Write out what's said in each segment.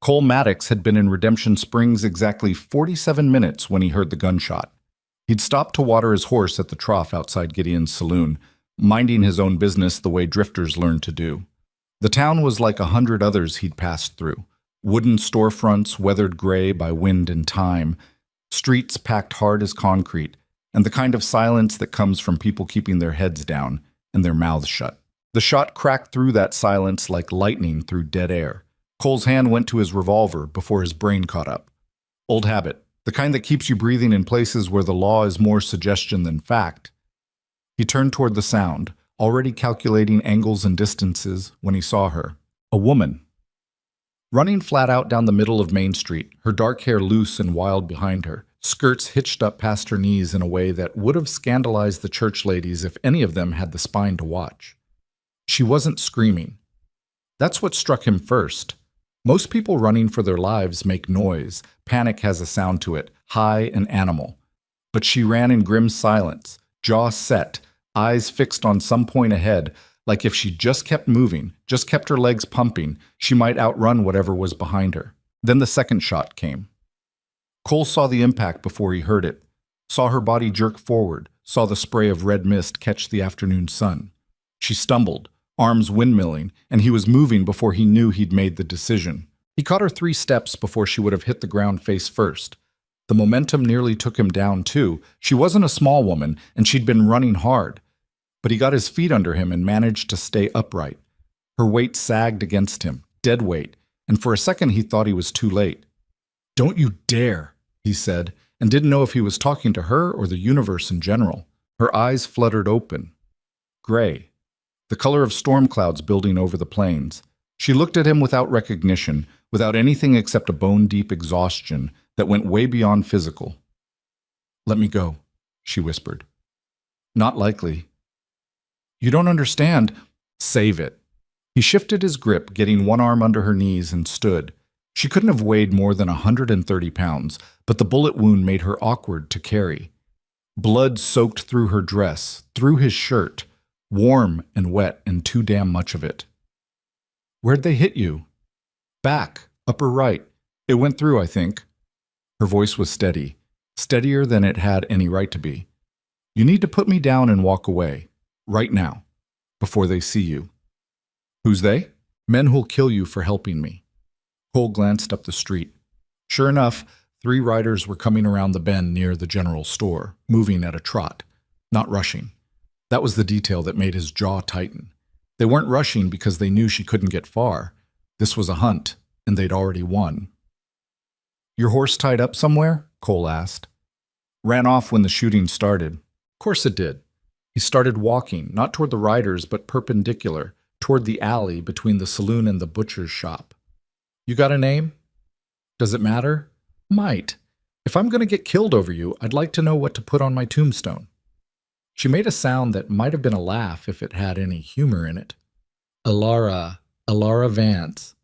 Cole Maddox had been in Redemption Springs exactly 47 minutes when he heard the gunshot. He'd stopped to water his horse at the trough outside Gideon's saloon, minding his own business the way drifters learn to do. The town was like 100 others he'd passed through. Wooden storefronts weathered gray by wind and time, streets packed hard as concrete, and the kind of silence that comes from people keeping their heads down and their mouths shut. The shot cracked through that silence like lightning through dead air. Cole's hand went to his revolver before his brain caught up. Old habit, the kind that keeps you breathing in places where the law is more suggestion than fact. He turned toward the sound, already calculating angles and distances when he saw her. A woman. Running flat out down the middle of Main Street, her dark hair loose and wild behind her, skirts hitched up past her knees in a way that would have scandalized the church ladies if any of them had the spine to watch. She wasn't screaming. That's what struck him first. Most people running for their lives make noise. Panic has a sound to it, high and animal. But she ran in grim silence, jaw set, eyes fixed on some point ahead, like if she just kept moving, just kept her legs pumping, she might outrun whatever was behind her. Then the second shot came. Cole saw the impact before he heard it, saw her body jerk forward, saw the spray of red mist catch the afternoon sun. She stumbled, arms windmilling, and he was moving before he knew he'd made the decision. He caught her 3 steps before she would have hit the ground face first. The momentum nearly took him down, too. She wasn't a small woman, and she'd been running hard. But he got his feet under him and managed to stay upright. Her weight sagged against him, dead weight, and for a second he thought he was too late. "Don't you dare," he said, and didn't know if he was talking to her or the universe in general. Her eyes fluttered open. Gray. The color of storm clouds building over the plains. She looked at him without recognition, without anything except a bone-deep exhaustion that went way beyond physical. "Let me go," she whispered. "Not likely." "You don't understand." "Save it." He shifted his grip, getting one arm under her knees, and stood. She couldn't have weighed more than 130 pounds, but the bullet wound made her awkward to carry. Blood soaked through her dress, through his shirt, warm and wet and too damn much of it. "Where'd they hit you?" "Back, upper right. It went through, I think." Her voice was steady, steadier than it had any right to be. "You need to put me down and walk away, right now, before they see you." "Who's they?" "Men who'll kill you for helping me." Cole glanced up the street. Sure enough, 3 riders were coming around the bend near the general store, moving at a trot, not rushing. That was the detail that made his jaw tighten. They weren't rushing because they knew she couldn't get far. This was a hunt, and they'd already won. "Your horse tied up somewhere?" Cole asked. "Ran off when the shooting started." Of course it did. He started walking, not toward the riders, but perpendicular, toward the alley between the saloon and the butcher's shop. "You got a name?" "Does it matter?" "Might. If I'm going to get killed over you, I'd like to know what to put on my tombstone." She made a sound that might have been a laugh if it had any humor in it. Alara Vance."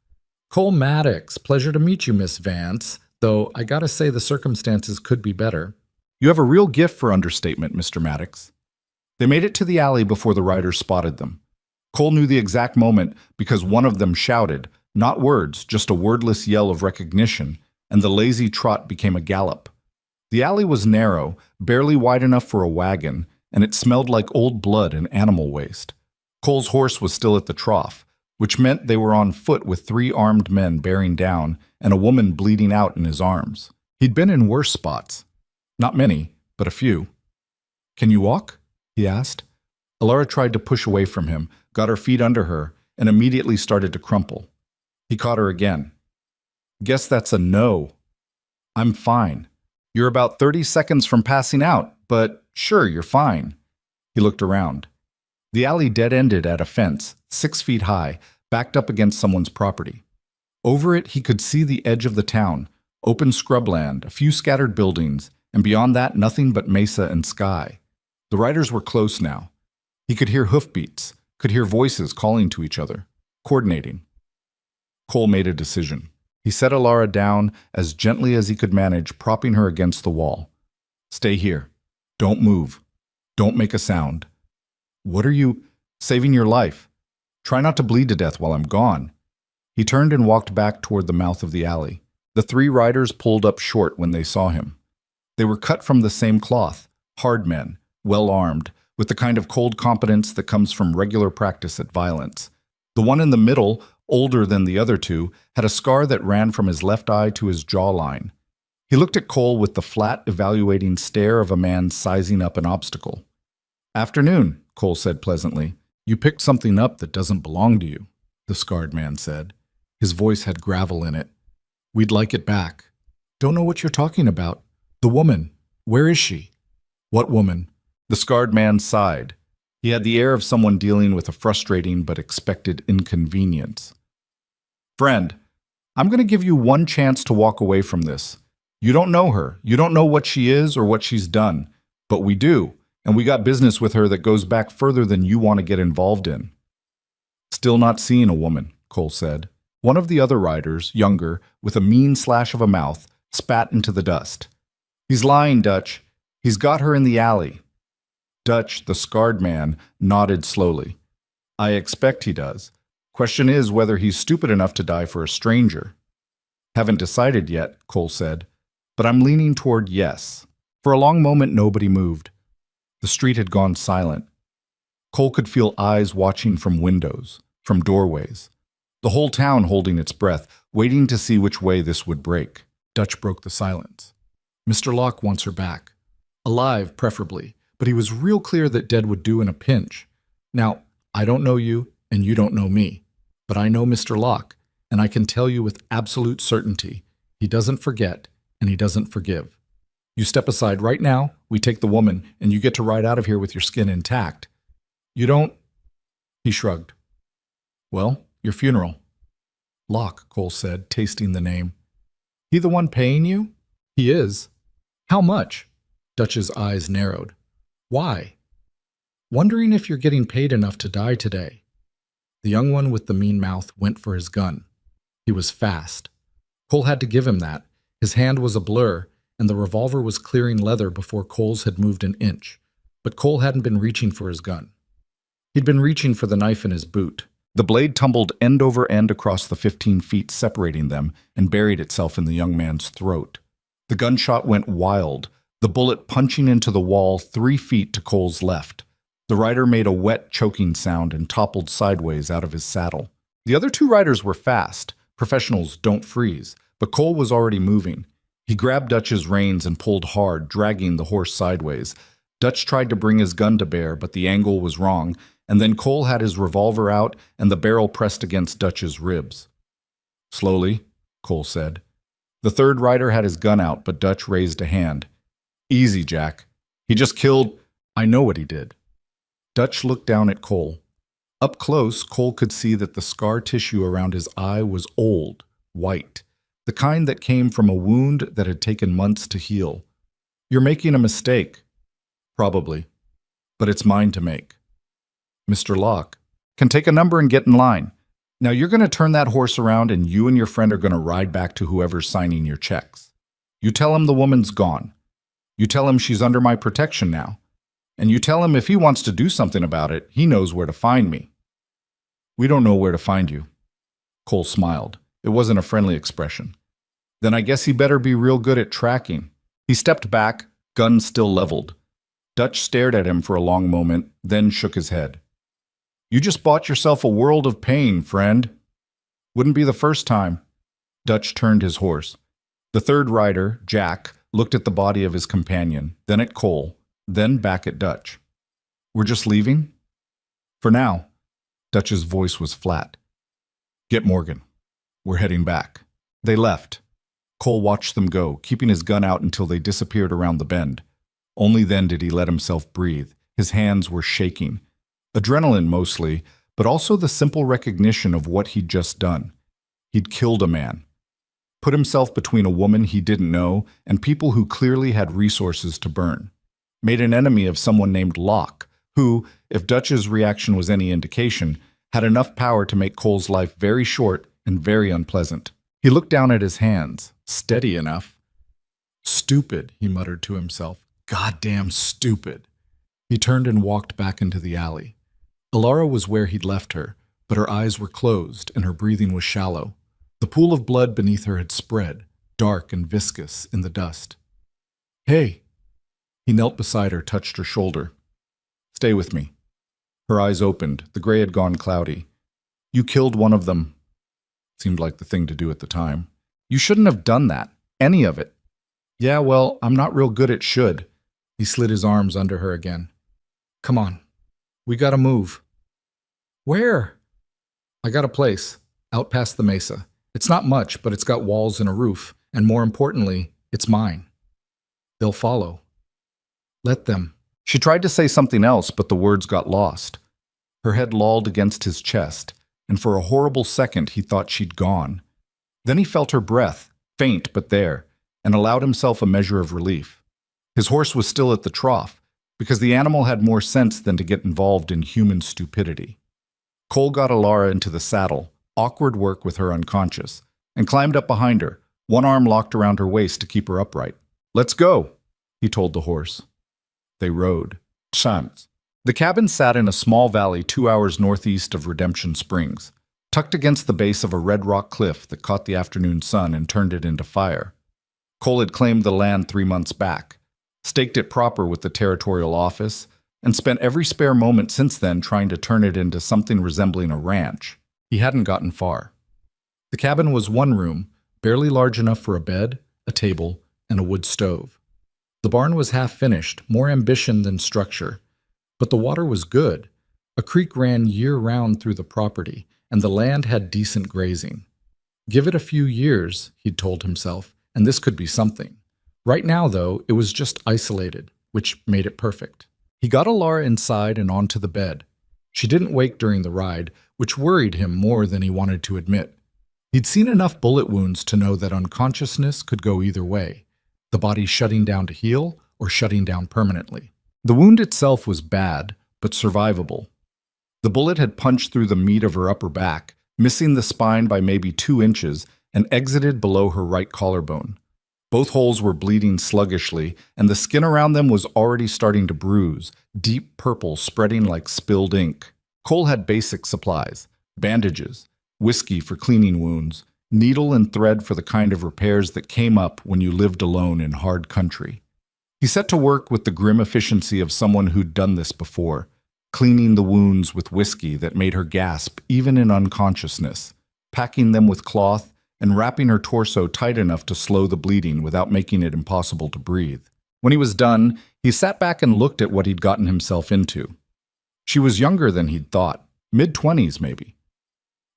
"Cole Maddox. Pleasure to meet you, Miss Vance, though I gotta say the circumstances could be better." "You have a real gift for understatement, Mr. Maddox." They made it to the alley before the riders spotted them. Cole knew the exact moment because one of them shouted, not words, just a wordless yell of recognition, and the lazy trot became a gallop. The alley was narrow, barely wide enough for a wagon, and it smelled like old blood and animal waste. Cole's horse was still at the trough, which meant they were on foot with 3 armed men bearing down and a woman bleeding out in his arms. He'd been in worse spots. Not many, but a few. "Can you walk?" he asked. Alara tried to push away from him, got her feet under her, and immediately started to crumple. He caught her again. "Guess that's a no." "I'm fine. You're about 30 seconds from passing out, but sure, you're fine." He looked around. The alley dead-ended at a fence, 6 feet high, backed up against someone's property. Over it, he could see the edge of the town, open scrubland, a few scattered buildings, and beyond that, nothing but mesa and sky. The riders were close now. He could hear hoofbeats, could hear voices calling to each other, coordinating. Cole made a decision. He set Alara down as gently as he could manage, propping her against the wall. "Stay here. Don't move. Don't make a sound." "What are you—" "Saving your life. Try not to bleed to death while I'm gone." He turned and walked back toward the mouth of the alley. The three riders pulled up short when they saw him. They were cut from the same cloth, hard men, well-armed, with the kind of cold competence that comes from regular practice at violence. The one in the middle, older than the other two, had a scar that ran from his left eye to his jawline. He looked at Cole with the flat, evaluating stare of a man sizing up an obstacle. "Afternoon," Cole said pleasantly. "You picked something up that doesn't belong to you," the scarred man said. His voice had gravel in it. "We'd like it back." "Don't know what you're talking about. The woman. Where is she?" "What woman?" The scarred man sighed. He had the air of someone dealing with a frustrating but expected inconvenience. "Friend, I'm going to give you one chance to walk away from this. You don't know her. You don't know what she is or what she's done. But we do, and we got business with her that goes back further than you want to get involved in." "Still not seeing a woman," Cole said. One of the other riders, younger, with a mean slash of a mouth, spat into the dust. "He's lying, Dutch. He's got her in the alley." Dutch, the scarred man, nodded slowly. "I expect he does. Question is whether he's stupid enough to die for a stranger." "Haven't decided yet," Cole said, "but I'm leaning toward yes." For a long moment, nobody moved. The street had gone silent. Cole could feel eyes watching from windows, from doorways. The whole town holding its breath, waiting to see which way this would break. Dutch broke the silence. "Mr. Locke wants her back. Alive, preferably, but he was real clear that dead would do in a pinch. Now, I don't know you, and you don't know me, but I know Mr. Locke, and I can tell you with absolute certainty, he doesn't forget, and he doesn't forgive. You step aside right now, we take the woman, and you get to ride out of here with your skin intact. You don't—" He shrugged. "Well, your funeral." "Locke," Cole said, tasting the name. "He the one paying you?" "He is." "How much?" Dutch's eyes narrowed. "Why?" "Wondering if you're getting paid enough to die today." The young one with the mean mouth went for his gun. He was fast. Cole had to give him that. His hand was a blur, and the revolver was clearing leather before Cole's had moved an inch. But Cole hadn't been reaching for his gun. He'd been reaching for the knife in his boot. The blade tumbled end over end across the 15 feet separating them and buried itself in the young man's throat. The gunshot went wild, the bullet punching into the wall 3 feet to Cole's left. The rider made a wet, choking sound and toppled sideways out of his saddle. The other two riders were fast. Professionals don't freeze, but Cole was already moving. He grabbed Dutch's reins and pulled hard, dragging the horse sideways. Dutch tried to bring his gun to bear, but the angle was wrong, and then Cole had his revolver out and the barrel pressed against Dutch's ribs. "Slowly," Cole said. The third rider had his gun out, but Dutch raised a hand. "Easy, Jack. He just killed—" "I know what he did." Dutch looked down at Cole. Up close, Cole could see that the scar tissue around his eye was old, white, the kind that came from a wound that had taken months to heal. "You're making a mistake." "Probably. But it's mine to make." "Mr. Locke can take a number and get in line. Now you're going to turn that horse around and you and your friend are going to ride back to whoever's signing your checks. You tell him the woman's gone. You tell him she's under my protection now. And you tell him if he wants to do something about it, he knows where to find me." "We don't know where to find you." Cole smiled. It wasn't a friendly expression. "Then I guess he better be real good at tracking." He stepped back, gun still leveled. Dutch stared at him for a long moment, then shook his head. "You just bought yourself a world of pain, friend." "Wouldn't be the first time." Dutch turned his horse. The third rider, Jack, looked at the body of his companion, then at Cole, then back at Dutch. "We're just leaving?" "For now." Dutch's voice was flat. "Get Morgan. We're heading back." They left. Cole watched them go, keeping his gun out until they disappeared around the bend. Only then did he let himself breathe. His hands were shaking. Adrenaline mostly, but also the simple recognition of what he'd just done. He'd killed a man. Put himself between a woman he didn't know and people who clearly had resources to burn. Made an enemy of someone named Locke, who, if Dutch's reaction was any indication, had enough power to make Cole's life very short and very unpleasant. He looked down at his hands, steady enough. "Stupid," he muttered to himself. "Goddamn stupid." He turned and walked back into the alley. Alara was where he'd left her, but her eyes were closed and her breathing was shallow. The pool of blood beneath her had spread, dark and viscous, in the dust. "Hey!" He knelt beside her, touched her shoulder. "Stay with me." Her eyes opened. The gray had gone cloudy. "You killed one of them." Seemed like the thing to do at the time. "You shouldn't have done that. Any of it." "Yeah, well, I'm not real good at should." He slid his arms under her again. "Come on. We gotta move." "Where?" "I got a place, out past the mesa. It's not much, but it's got walls and a roof, and more importantly, it's mine. They'll follow. Let them." She tried to say something else, but the words got lost. Her head lolled against his chest, and for a horrible second he thought she'd gone. Then he felt her breath, faint but there, and allowed himself a measure of relief. His horse was still at the trough, because the animal had more sense than to get involved in human stupidity. Cole got Alara into the saddle, awkward work with her unconscious, and climbed up behind her, one arm locked around her waist to keep her upright. "Let's go," he told the horse. They rode. Chance. The cabin sat in a small valley 2 hours northeast of Redemption Springs, tucked against the base of a red rock cliff that caught the afternoon sun and turned it into fire. Cole had claimed the land 3 months back, staked it proper with the territorial office, and spent every spare moment since then trying to turn it into something resembling a ranch. He hadn't gotten far. The cabin was one room, barely large enough for a bed, a table, and a wood stove. The barn was half finished, more ambition than structure. But the water was good. A creek ran year-round through the property, and the land had decent grazing. Give it a few years, he'd told himself, and this could be something. Right now, though, it was just isolated, which made it perfect. He got Alara inside and onto the bed. She didn't wake during the ride, which worried him more than he wanted to admit. He'd seen enough bullet wounds to know that unconsciousness could go either way, the body shutting down to heal or shutting down permanently. The wound itself was bad, but survivable. The bullet had punched through the meat of her upper back, missing the spine by maybe 2 inches, and exited below her right collarbone. Both holes were bleeding sluggishly, and the skin around them was already starting to bruise, deep purple spreading like spilled ink. Cole had basic supplies: bandages, whiskey for cleaning wounds, needle and thread for the kind of repairs that came up when you lived alone in hard country. He set to work with the grim efficiency of someone who'd done this before, cleaning the wounds with whiskey that made her gasp even in unconsciousness, packing them with cloth, and wrapping her torso tight enough to slow the bleeding without making it impossible to breathe. When he was done, he sat back and looked at what he'd gotten himself into. She was younger than he'd thought, mid-20s maybe.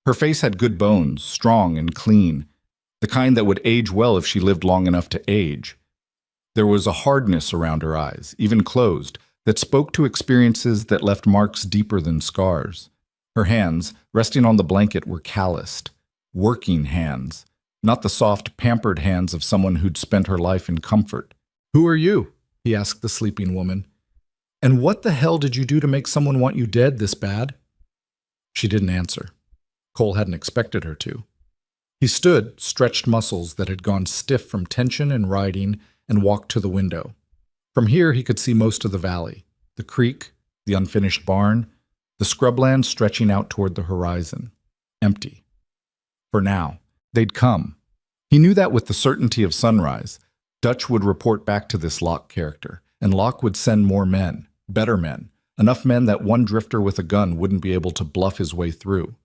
Her face had good bones, strong and clean, the kind that would age well if she lived long enough to age. There was a hardness around her eyes, even closed, that spoke to experiences that left marks deeper than scars. Her hands, resting on the blanket, were calloused. Working hands, not the soft, pampered hands of someone who'd spent her life in comfort. "Who are you?" he asked the sleeping woman. "And what the hell did you do to make someone want you dead this bad?" She didn't answer. Cole hadn't expected her to. He stood, stretched muscles that had gone stiff from tension and riding, and walked to the window. From here he could see most of the valley, the creek, the unfinished barn, the scrubland stretching out toward the horizon. Empty. For now. They'd come. He knew that with the certainty of sunrise. Dutch would report back to this Locke character, and Locke would send more men, better men, enough men that one drifter with a gun wouldn't be able to bluff his way through.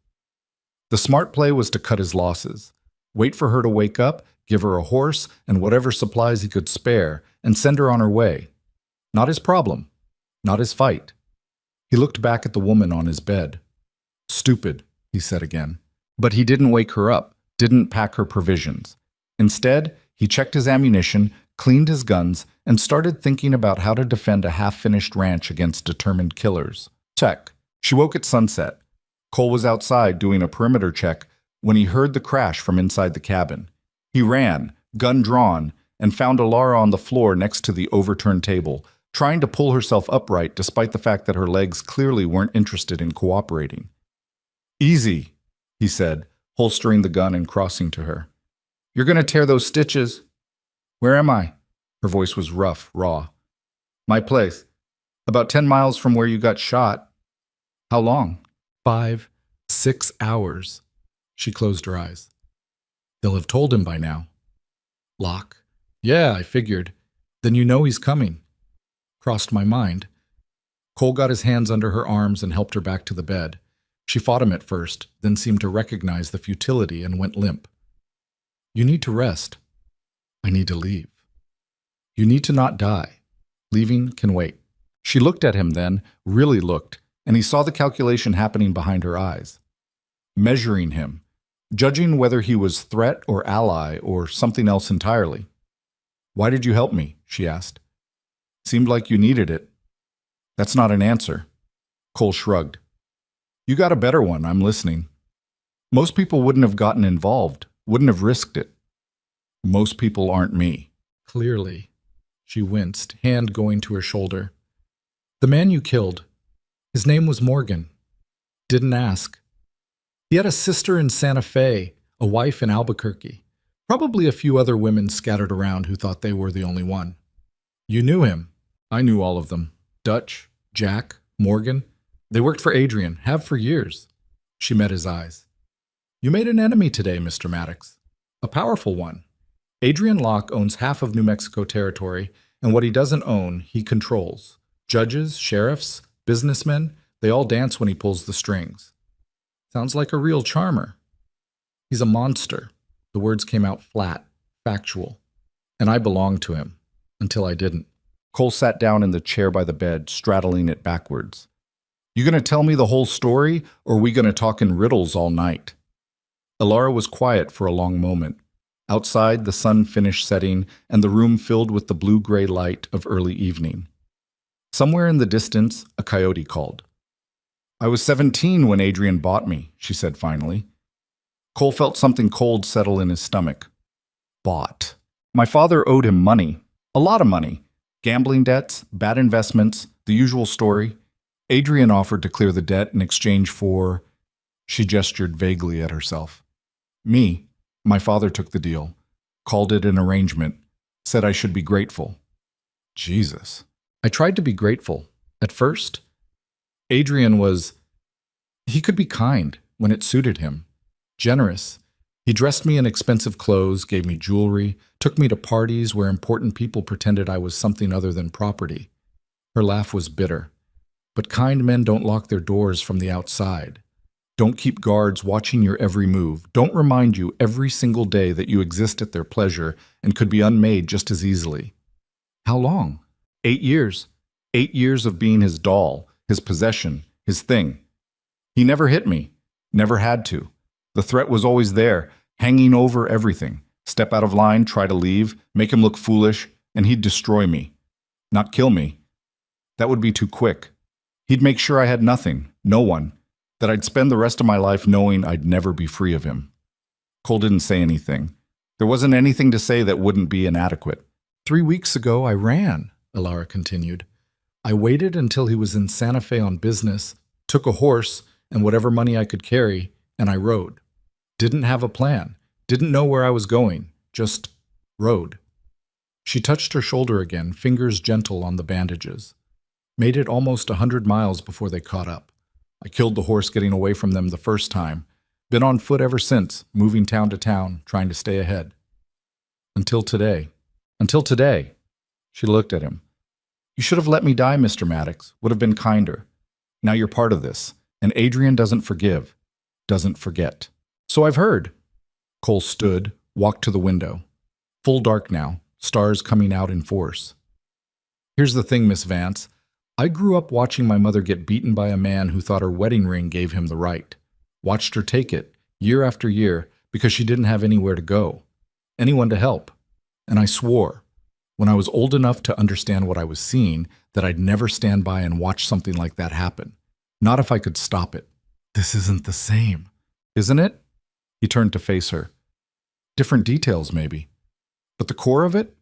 The smart play was to cut his losses, wait for her to wake up, give her a horse and whatever supplies he could spare, and send her on her way. Not his problem, not his fight. He looked back at the woman on his bed. "Stupid," he said again. But he didn't wake her up, didn't pack her provisions. Instead, he checked his ammunition, cleaned his guns, and started thinking about how to defend a half-finished ranch against determined killers. Check. She woke at sunset. Cole was outside doing a perimeter check when he heard the crash from inside the cabin. He ran, gun drawn, and found Alara on the floor next to the overturned table, trying to pull herself upright despite the fact that her legs clearly weren't interested in cooperating. "Easy," he said, holstering the gun and crossing to her. "You're going to tear those stitches." "Where am I?" Her voice was rough, raw. "My place. About 10 miles from where you got shot." "How long?" 5, 6 hours. She closed her eyes. They'll have told him by now. Locke. Yeah, I figured. Then you know he's coming. Crossed my mind. Cole got his hands under her arms and helped her back to the bed. She fought him at first, then seemed to recognize the futility and went limp. You need to rest. I need to leave. You need to not die. Leaving can wait. She looked at him then, really looked, and he saw the calculation happening behind her eyes. Measuring him, judging whether he was threat or ally or something else entirely. Why did you help me? She asked. Seemed like you needed it. That's not an answer. Cole shrugged. You got a better one, I'm listening. Most people wouldn't have gotten involved, wouldn't have risked it. Most people aren't me. Clearly. She winced, hand going to her shoulder. The man you killed, his name was Morgan. Didn't ask. He had a sister in Santa Fe, a wife in Albuquerque. Probably a few other women scattered around who thought they were the only one. You knew him. I knew all of them. Dutch, Jack, Morgan. They worked for Adrian, have for years. She met his eyes. You made an enemy today, Mr. Maddox. A powerful one. Adrian Locke owns half of New Mexico territory, and what he doesn't own, he controls. Judges, sheriffs, businessmen, they all dance when he pulls the strings. Sounds like a real charmer. He's a monster. The words came out flat, factual. And I belonged to him, until I didn't. Cole sat down in the chair by the bed, straddling it backwards. You gonna tell me the whole story, or are we gonna talk in riddles all night? Elara was quiet for a long moment. Outside, the sun finished setting, and the room filled with the blue-gray light of early evening. Somewhere in the distance, a coyote called. I was 17 when Adrian bought me, she said finally. Cole felt something cold settle in his stomach. Bought. My father owed him money. A lot of money. Gambling debts, bad investments, the usual story. Adrian offered to clear the debt in exchange for... She gestured vaguely at herself. Me. My father took the deal. Called it an arrangement. Said I should be grateful. Jesus. I tried to be grateful. At first. Adrian was... He could be kind when it suited him. Generous. He dressed me in expensive clothes, gave me jewelry, took me to parties where important people pretended I was something other than property. Her laugh was bitter. But kind men don't lock their doors from the outside. Don't keep guards watching your every move. Don't remind you every single day that you exist at their pleasure and could be unmade just as easily. How long? 8 years. 8 years of being his doll, his possession, his thing. He never hit me. Never had to. The threat was always there, hanging over everything. Step out of line, try to leave, make him look foolish, and he'd destroy me. Not kill me. That would be too quick. He'd make sure I had nothing, no one, that I'd spend the rest of my life knowing I'd never be free of him. Cole didn't say anything. There wasn't anything to say that wouldn't be inadequate. 3 weeks ago, I ran, Elara continued. I waited until he was in Santa Fe on business, took a horse and whatever money I could carry, and I rode. Didn't have a plan, didn't know where I was going, just rode. She touched her shoulder again, fingers gentle on the bandages. Made it almost 100 miles before they caught up. I killed the horse getting away from them the first time. Been on foot ever since, moving town to town, trying to stay ahead. Until today. Until today. She looked at him. You should have let me die, Mr. Maddox. Would have been kinder. Now you're part of this. And Adrian doesn't forgive. Doesn't forget. So I've heard. Cole stood, walked to the window. Full dark now, stars coming out in force. Here's the thing, Miss Vance. I grew up watching my mother get beaten by a man who thought her wedding ring gave him the right. Watched her take it, year after year, because she didn't have anywhere to go. Anyone to help. And I swore, when I was old enough to understand what I was seeing, that I'd never stand by and watch something like that happen. Not if I could stop it. This isn't the same. Isn't it? He turned to face her. Different details, maybe. But the core of it?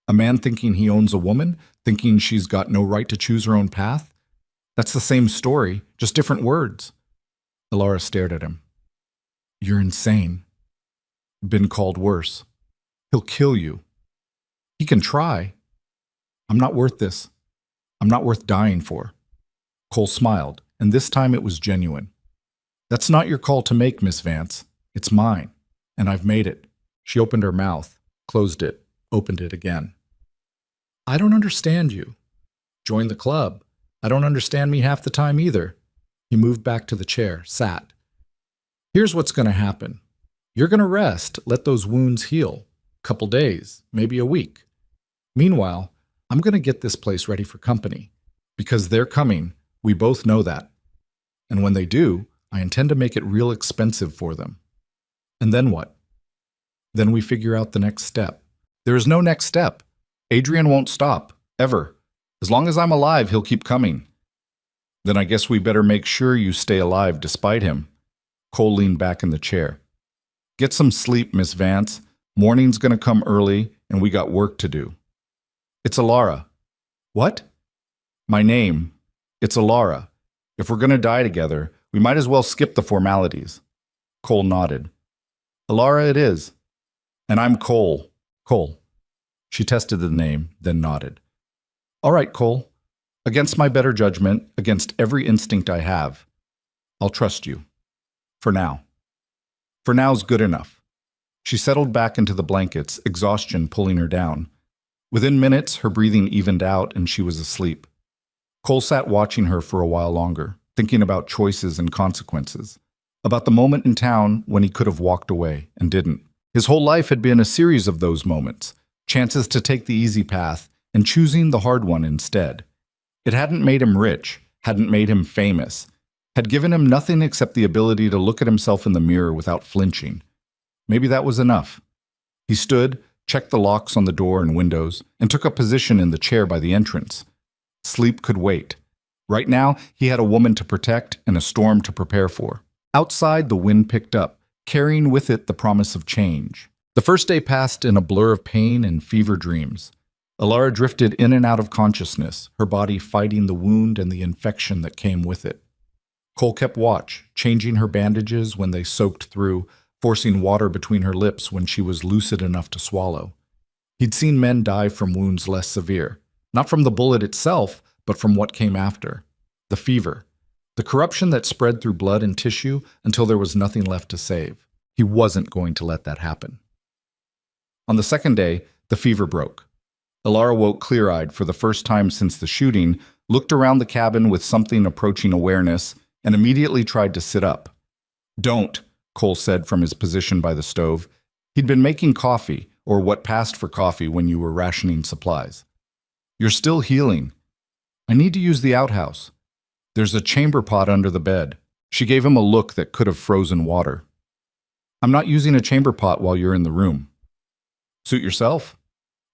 A man thinking he owns a woman, thinking she's got no right to choose her own path? That's the same story, just different words. Elara stared at him. You're insane. Been called worse. He'll kill you. He can try. I'm not worth this. I'm not worth dying for. Cole smiled, and this time it was genuine. That's not your call to make, Miss Vance. It's mine, and I've made it. She opened her mouth, closed it, opened it again. I don't understand you. Join the club. I don't understand me half the time either. He moved back to the chair, sat. Here's what's going to happen. You're going to rest, let those wounds heal. Couple days, maybe a week. Meanwhile, I'm going to get this place ready for company. Because they're coming, we both know that. And when they do, I intend to make it real expensive for them. And then what? Then we figure out the next step. There is no next step. Adrian won't stop, ever. As long as I'm alive, he'll keep coming. Then I guess we better make sure you stay alive despite him. Cole leaned back in the chair. Get some sleep, Miss Vance. Morning's gonna come early, and we got work to do. It's Alara. What? My name. It's Alara. If we're gonna die together, we might as well skip the formalities. Cole nodded. Alara it is. And I'm Cole. Cole. She tested the name, then nodded. All right, Cole. Against my better judgment, against every instinct I have, I'll trust you. For now. For now's good enough. She settled back into the blankets, exhaustion pulling her down. Within minutes, her breathing evened out and she was asleep. Cole sat watching her for a while longer, thinking about choices and consequences, about the moment in town when he could have walked away and didn't. His whole life had been a series of those moments, chances to take the easy path and choosing the hard one instead. It hadn't made him rich, hadn't made him famous, had given him nothing except the ability to look at himself in the mirror without flinching. Maybe that was enough. He stood, checked the locks on the door and windows, and took a position in the chair by the entrance. Sleep could wait. Right now, he had a woman to protect and a storm to prepare for. Outside, the wind picked up, carrying with it the promise of change. The first day passed in a blur of pain and fever dreams. Alara drifted in and out of consciousness, her body fighting the wound and the infection that came with it. Cole kept watch, changing her bandages when they soaked through, forcing water between her lips when she was lucid enough to swallow. He'd seen men die from wounds less severe, not from the bullet itself, but from what came after. The fever. The corruption that spread through blood and tissue until there was nothing left to save. He wasn't going to let that happen. On the second day, the fever broke. Alara woke clear-eyed for the first time since the shooting, looked around the cabin with something approaching awareness, and immediately tried to sit up. Don't, Cole said from his position by the stove. He'd been making coffee, or what passed for coffee when you were rationing supplies. You're still healing. I need to use the outhouse. There's a chamber pot under the bed. She gave him a look that could have frozen water. I'm not using a chamber pot while you're in the room. Suit yourself.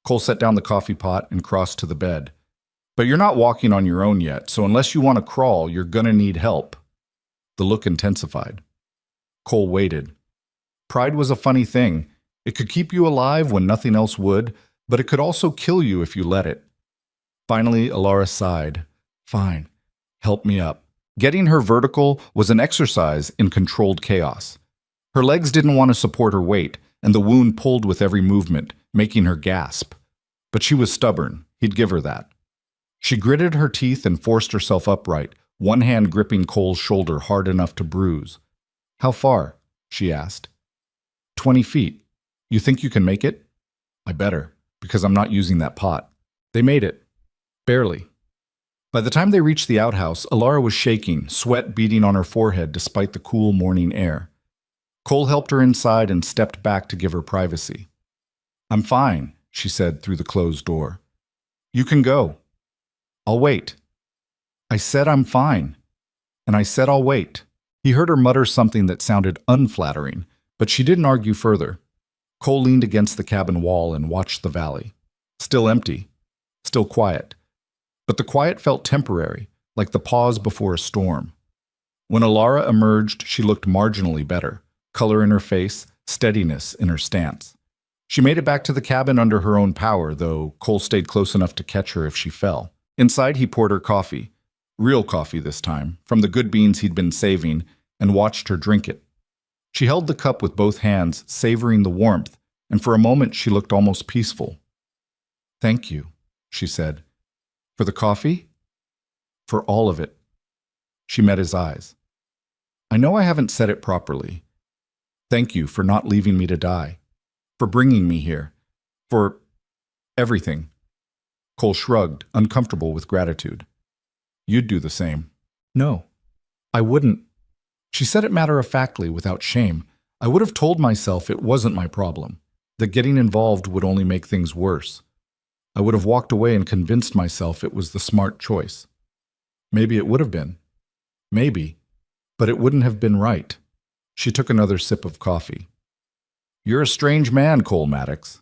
Cole set down the coffee pot and crossed to the bed. But you're not walking on your own yet, so unless you want to crawl, you're gonna need help. The look intensified. Cole waited. Pride was a funny thing. It could keep you alive when nothing else would, but it could also kill you if you let it. Finally, Alara sighed. Fine. Help me up. Getting her vertical was an exercise in controlled chaos. Her legs didn't want to support her weight, and the wound pulled with every movement, making her gasp. But she was stubborn. He'd give her that. She gritted her teeth and forced herself upright, one hand gripping Cole's shoulder hard enough to bruise. How far? She asked. 20 feet. You think you can make it? I better, because I'm not using that pot. They made it. Barely. By the time they reached the outhouse, Alara was shaking, sweat beading on her forehead despite the cool morning air. Cole helped her inside and stepped back to give her privacy. I'm fine, she said through the closed door. You can go. I'll wait. I said I'm fine. And I said I'll wait. He heard her mutter something that sounded unflattering, but she didn't argue further. Cole leaned against the cabin wall and watched the valley. Still empty. Still quiet. But the quiet felt temporary, like the pause before a storm. When Alara emerged, she looked marginally better, color in her face, steadiness in her stance. She made it back to the cabin under her own power, though Cole stayed close enough to catch her if she fell. Inside, he poured her coffee, real coffee this time, from the good beans he'd been saving, and watched her drink it. She held the cup with both hands, savoring the warmth, and for a moment she looked almost peaceful. Thank you, she said. For the coffee? For all of it. She met his eyes. I know I haven't said it properly. Thank you for not leaving me to die, for bringing me here, for everything. Cole shrugged, uncomfortable with gratitude. You'd do the same. No, I wouldn't. She said it matter-of-factly, without shame. I would have told myself it wasn't my problem, that getting involved would only make things worse. I would have walked away and convinced myself it was the smart choice. Maybe it would have been. Maybe. But it wouldn't have been right. She took another sip of coffee. You're a strange man, Cole Maddox.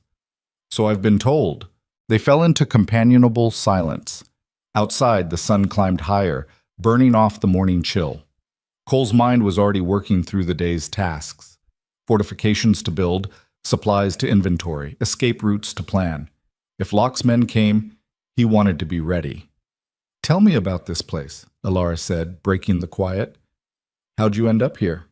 So I've been told. They fell into companionable silence. Outside, the sun climbed higher, burning off the morning chill. Cole's mind was already working through the day's tasks. Fortifications to build, supplies to inventory, escape routes to plan. If Locke's men came, he wanted to be ready. Tell me about this place, Alara said, breaking the quiet. How'd you end up here?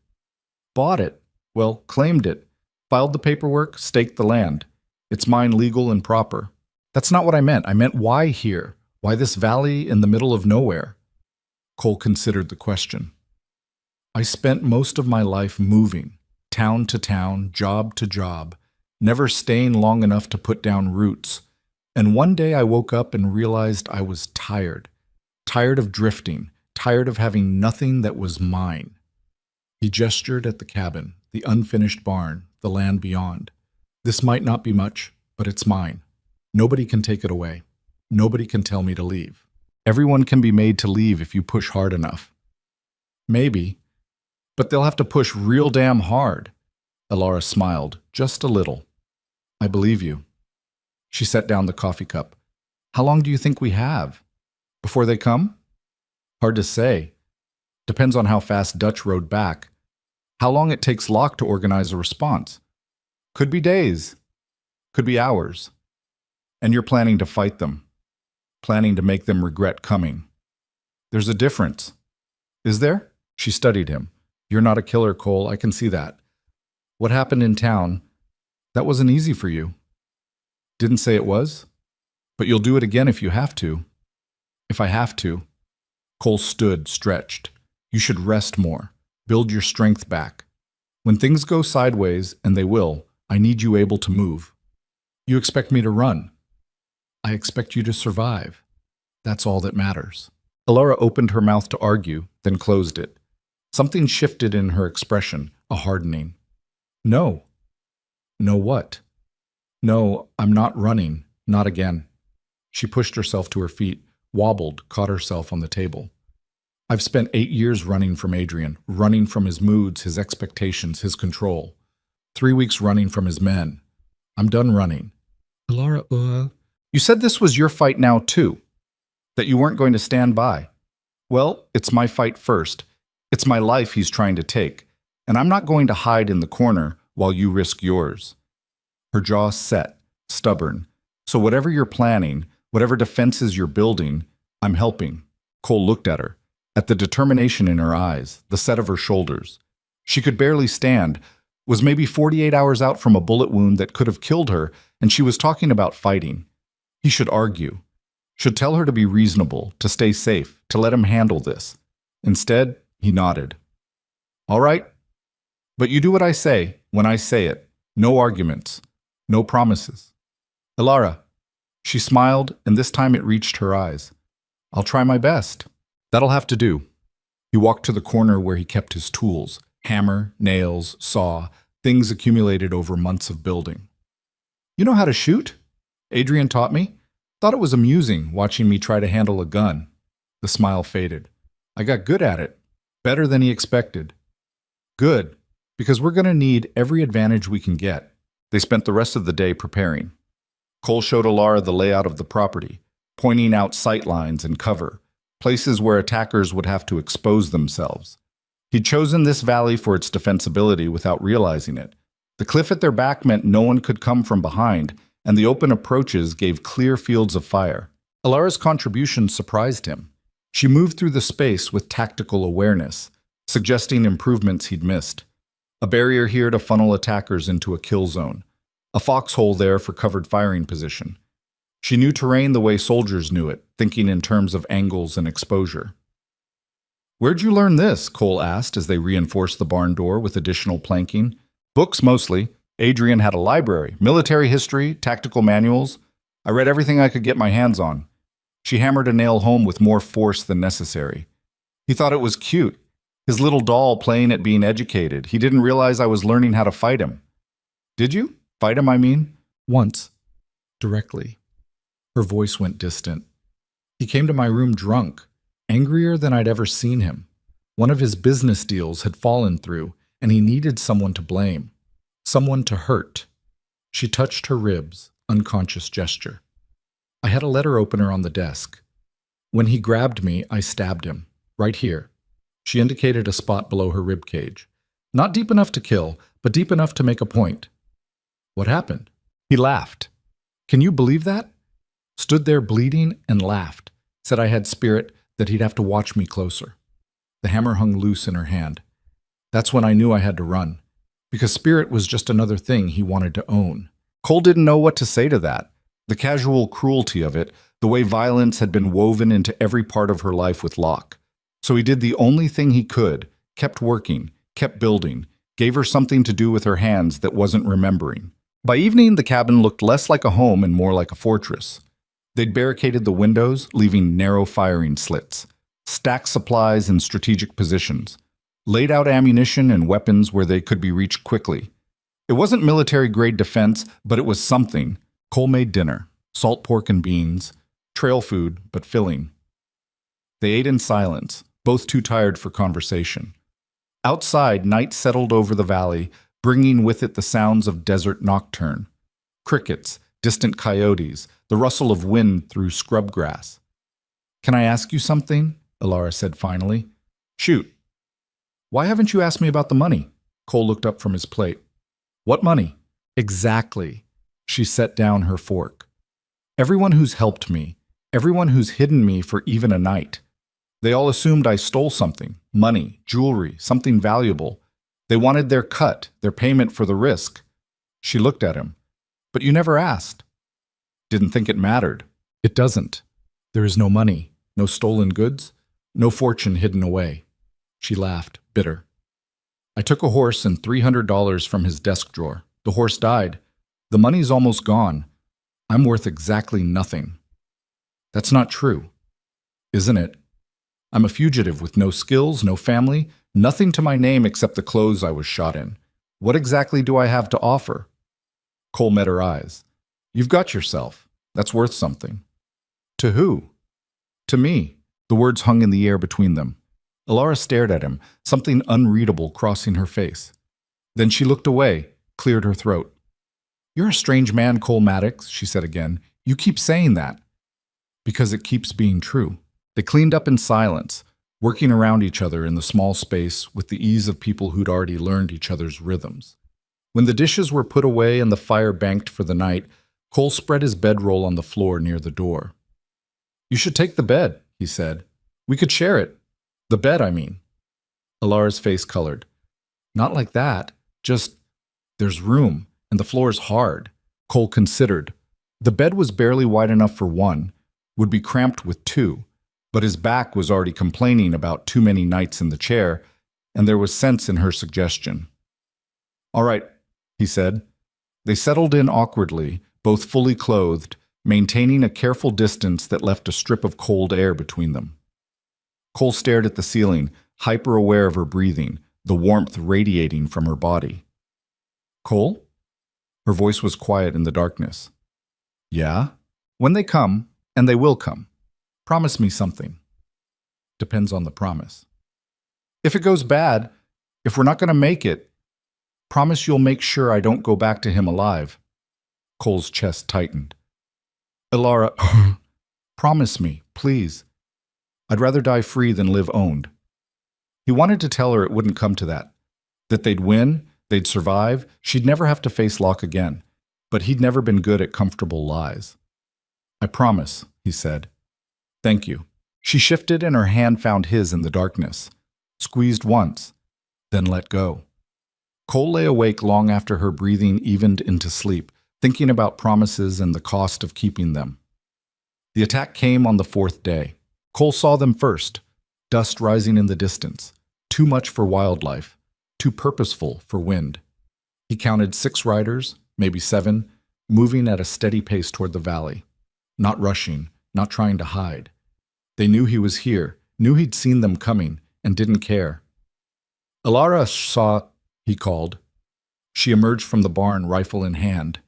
Bought it. Well, claimed it. Filed the paperwork, staked the land. It's mine legal and proper. That's not what I meant. I meant why here? Why this valley in the middle of nowhere? Cole considered the question. I spent most of my life moving, town to town, job to job, never staying long enough to put down roots. And one day I woke up and realized I was tired. Tired of drifting, tired of having nothing that was mine. He gestured at the cabin, the unfinished barn, the land beyond. This might not be much, but it's mine. Nobody can take it away. Nobody can tell me to leave. Everyone can be made to leave if you push hard enough. Maybe, but they'll have to push real damn hard. Alara smiled, just a little. I believe you. She set down the coffee cup. How long do you think we have? Before they come? Hard to say. Depends on how fast Dutch rode back. How long it takes Locke to organize a response. Could be days. Could be hours. And you're planning to fight them. Planning to make them regret coming. There's a difference. Is there? She studied him. You're not a killer, Cole, I can see that. What happened in town, that wasn't easy for you. Didn't say it was, but you'll do it again if you have to. If I have to. Cole stood, stretched. You should rest more. Build your strength back. When things go sideways, and they will, I need you able to move. You expect me to run. I expect you to survive. That's all that matters. Alara opened her mouth to argue, then closed it. Something shifted in her expression, a hardening. No. No what? No, I'm not running. Not again. She pushed herself to her feet, wobbled, caught herself on the table. I've spent 8 years running from Adrian, running from his moods, his expectations, his control. 3 weeks running from his men. I'm done running. Alara, You said this was your fight now, too. That you weren't going to stand by. Well, it's my fight first. It's my life he's trying to take, and I'm not going to hide in the corner while you risk yours. Her jaw set, stubborn. So whatever you're planning, whatever defenses you're building, I'm helping. Cole looked at her, at the determination in her eyes, the set of her shoulders. She could barely stand, was maybe 48 hours out from a bullet wound that could have killed her, and she was talking about fighting. He should argue, should tell her to be reasonable, to stay safe, to let him handle this. Instead, he nodded. All right, but you do what I say when I say it. No arguments, no promises. Alara, she smiled, and this time it reached her eyes. I'll try my best. That'll have to do. He walked to the corner where he kept his tools, hammer, nails, saw, things accumulated over months of building. You know how to shoot? Adrian taught me. Thought it was amusing watching me try to handle a gun. The smile faded. I got good at it. Better than he expected. Good, because we're going to need every advantage we can get. They spent the rest of the day preparing. Cole showed Alara the layout of the property, pointing out sight lines and cover, places where attackers would have to expose themselves. He'd chosen this valley for its defensibility without realizing it. The cliff at their back meant no one could come from behind, and the open approaches gave clear fields of fire. Alara's contribution surprised him. She moved through the space with tactical awareness, suggesting improvements he'd missed. A barrier here to funnel attackers into a kill zone. A foxhole there for covered firing position. She knew terrain the way soldiers knew it, thinking in terms of angles and exposure. Where'd you learn this? Cole asked as they reinforced the barn door with additional planking. Books mostly. Adrian had a library, military history, tactical manuals. I read everything I could get my hands on. She hammered a nail home with more force than necessary. He thought it was cute. His little doll playing at being educated. He didn't realize I was learning how to fight him. Did you? Fight him, I mean? Once. Directly. Her voice went distant. He came to my room drunk, angrier than I'd ever seen him. One of his business deals had fallen through, and he needed someone to blame. Someone to hurt. She touched her ribs, unconscious gesture. I had a letter opener on the desk. When he grabbed me, I stabbed him. Right here. She indicated a spot below her rib cage. Not deep enough to kill, but deep enough to make a point. What happened? He laughed. Can you believe that? Stood there bleeding and laughed. Said I had spirit, that he'd have to watch me closer. The hammer hung loose in her hand. That's when I knew I had to run. Because spirit was just another thing he wanted to own. Cole didn't know what to say to that. The casual cruelty of it, the way violence had been woven into every part of her life with Locke. So he did the only thing he could, kept working, kept building, gave her something to do with her hands that wasn't remembering. By evening, the cabin looked less like a home and more like a fortress. They'd barricaded the windows, leaving narrow firing slits, stacked supplies in strategic positions, laid out ammunition and weapons where they could be reached quickly. It wasn't military-grade defense, but it was something. Cole made dinner, salt pork and beans, trail food, but filling. They ate in silence, both too tired for conversation. Outside, night settled over the valley, bringing with it the sounds of desert nocturne. Crickets, distant coyotes, the rustle of wind through scrub grass. Can I ask you something? Alara said finally. Shoot. Why haven't you asked me about the money? Cole looked up from his plate. What money? Exactly. She set down her fork. Everyone who's helped me, everyone who's hidden me for even a night. They all assumed I stole something, money, jewelry, something valuable. They wanted their cut, their payment for the risk. She looked at him. But you never asked. Didn't think it mattered. It doesn't. There is no money, no stolen goods, no fortune hidden away. She laughed, bitter. I took a horse and $300 from his desk drawer. The horse died. The money's almost gone. I'm worth exactly nothing. That's not true. Isn't it? I'm a fugitive with no skills, no family, nothing to my name except the clothes I was shot in. What exactly do I have to offer? Cole met her eyes. You've got yourself. That's worth something. To who? To me. The words hung in the air between them. Alara stared at him, something unreadable crossing her face. Then she looked away, cleared her throat. You're a strange man, Cole Maddox, she said again. You keep saying that. Because it keeps being true. They cleaned up in silence, working around each other in the small space with the ease of people who'd already learned each other's rhythms. When the dishes were put away and the fire banked for the night, Cole spread his bedroll on the floor near the door. You should take the bed, he said. We could share it. The bed, I mean. Alara's face colored. Not like that. Just, there's room, and the floor's hard. Cole considered. The bed was barely wide enough for one, would be cramped with two, but his back was already complaining about too many nights in the chair, and there was sense in her suggestion. All right, he said. They settled in awkwardly, both fully clothed, maintaining a careful distance that left a strip of cold air between them. Cole stared at the ceiling, hyper-aware of her breathing, the warmth radiating from her body. Cole? Her voice was quiet in the darkness. Yeah? When they come, and they will come. Promise me something. Depends on the promise. If it goes bad, if we're not going to make it, promise you'll make sure I don't go back to him alive. Cole's chest tightened. Alara, promise me, please. I'd rather die free than live owned. He wanted to tell her it wouldn't come to that they'd win, they'd survive, she'd never have to face Locke again, but he'd never been good at comfortable lies. I promise, he said. Thank you. She shifted and her hand found his in the darkness, squeezed once, then let go. Cole lay awake long after her breathing evened into sleep, thinking about promises and the cost of keeping them. The attack came on the fourth day. Cole saw them first, Dust rising in the distance. Too much for wildlife. Too purposeful for wind. He counted 6 riders, maybe 7, moving at a steady pace toward the valley. Not rushing, not trying to hide. They knew he was here, knew he'd seen them coming, and didn't care. "Alara saw," he called. She emerged from the barn, rifle in hand.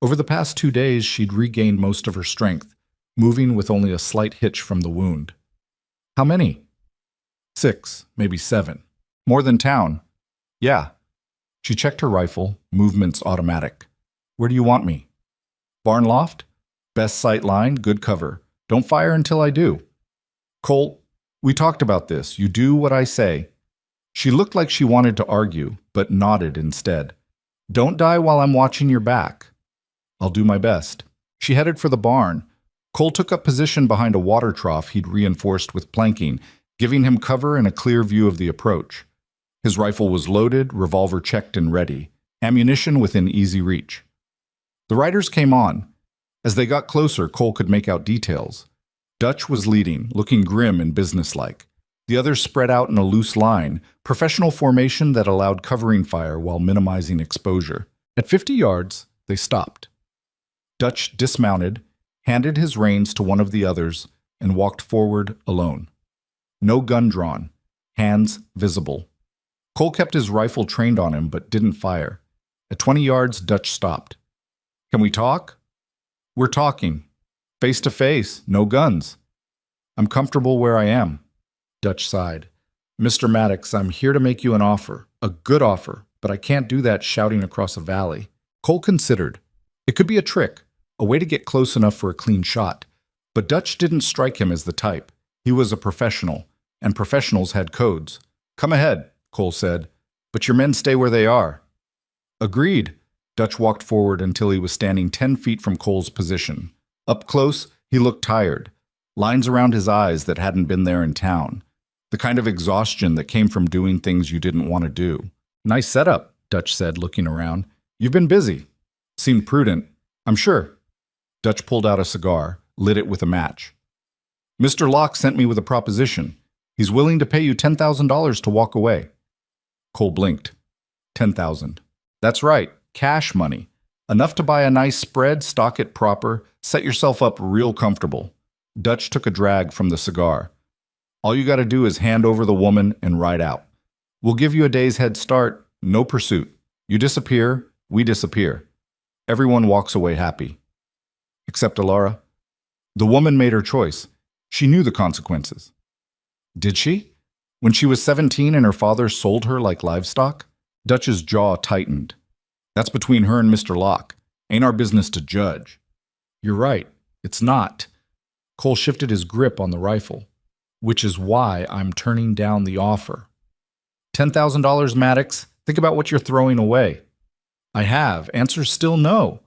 Over the past 2 days, she'd regained most of her strength, moving with only a slight hitch from the wound. "How many?" 6, maybe 7. "More than town." "Yeah." She checked her rifle, movements automatic. "Where do you want me?" "Barn loft? Best sight line, good cover. Don't fire until I do." "Cole, we talked about this. You do what I say." She looked like she wanted to argue, but nodded instead. "Don't die while I'm watching your back." "I'll do my best." She headed for the barn. Cole took up position behind a water trough he'd reinforced with planking, giving him cover and a clear view of the approach. His rifle was loaded, revolver checked and ready, ammunition within easy reach. The riders came on. As they got closer, Cole could make out details. Dutch was leading, looking grim and businesslike. The others spread out in a loose line, professional formation that allowed covering fire while minimizing exposure. At 50 yards, they stopped. Dutch dismounted, handed his reins to one of the others, and walked forward alone. No gun drawn, hands visible. Cole kept his rifle trained on him but didn't fire. At 20 yards, Dutch stopped. "Can we talk?" "We're talking. Face to face, no guns." "I'm comfortable where I am." Dutch sighed. "Mr. Maddox, I'm here to make you an offer. A good offer, but I can't do that shouting across a valley." Cole considered. It could be a trick, a way to get close enough for a clean shot. But Dutch didn't strike him as the type. He was a professional, and professionals had codes. "Come ahead," Cole said, "but your men stay where they are." "Agreed." Dutch walked forward until he was standing 10 feet from Cole's position. Up close, he looked tired. Lines around his eyes that hadn't been there in town. The kind of exhaustion that came from doing things you didn't want to do. "Nice setup," Dutch said, looking around. "You've been busy." Seemed prudent. "I'm sure." Dutch pulled out a cigar, lit it with a match. "Mr. Locke sent me with a proposition. He's willing to pay you $10,000 to walk away." Cole blinked. 10,000. That's right, cash money. Enough to buy a nice spread, stock it proper, set yourself up real comfortable. Dutch took a drag from the cigar. "All you gotta do is hand over the woman and ride out. We'll give you a day's head start, no pursuit. You disappear, we disappear. Everyone walks away happy." Except Alara. The woman made her choice. She knew the consequences. Did she? When she was 17 and her father sold her like livestock? Dutch's jaw tightened. "That's between her and Mr. Locke. Ain't our business to judge." "You're right. It's not." Cole shifted his grip on the rifle. "Which is why I'm turning down the offer." $10,000, Maddox. Think about what you're throwing away." "I have. Answer's still no."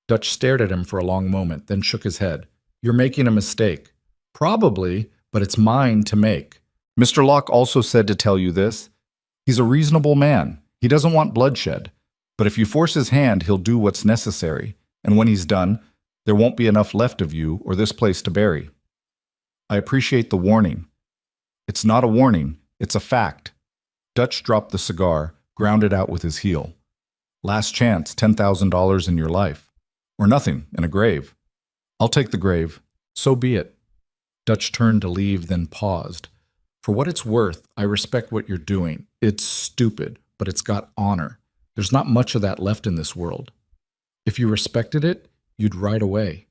Dutch stared at him for a long moment, then shook his head. "You're making a mistake." "Probably, but it's mine to make. Mr. Locke also said to tell you this. He's a reasonable man. He doesn't want bloodshed. But if you force his hand, he'll do what's necessary. And when he's done, there won't be enough left of you or this place to bury." "I appreciate the warning." "It's not a warning. It's a fact." Dutch dropped the cigar, ground it out with his heel. "Last chance, $10,000 in your life. Or nothing, in a grave." "I'll take the grave. So be it." Dutch turned to leave, then paused. "For what it's worth, I respect what you're doing. It's stupid, but it's got honor. There's not much of that left in this world. If you respected it, you'd ride away."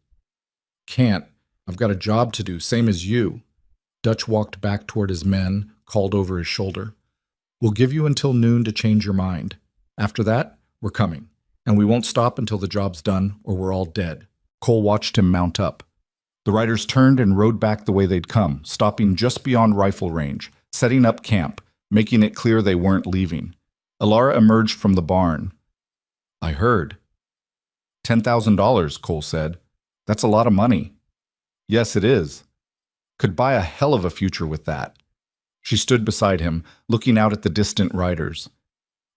"Can't. I've got a job to do, same as you." Dutch walked back toward his men, called over his shoulder. "We'll give you until noon to change your mind. After that, we're coming. And we won't stop until the job's done or we're all dead." Cole watched him mount up. The riders turned and rode back the way they'd come, stopping just beyond rifle range, setting up camp, making it clear they weren't leaving. Alara emerged from the barn. "I heard." $10,000, Cole said. "That's a lot of money." "Yes, it is. Could buy a hell of a future with that." She stood beside him, looking out at the distant riders.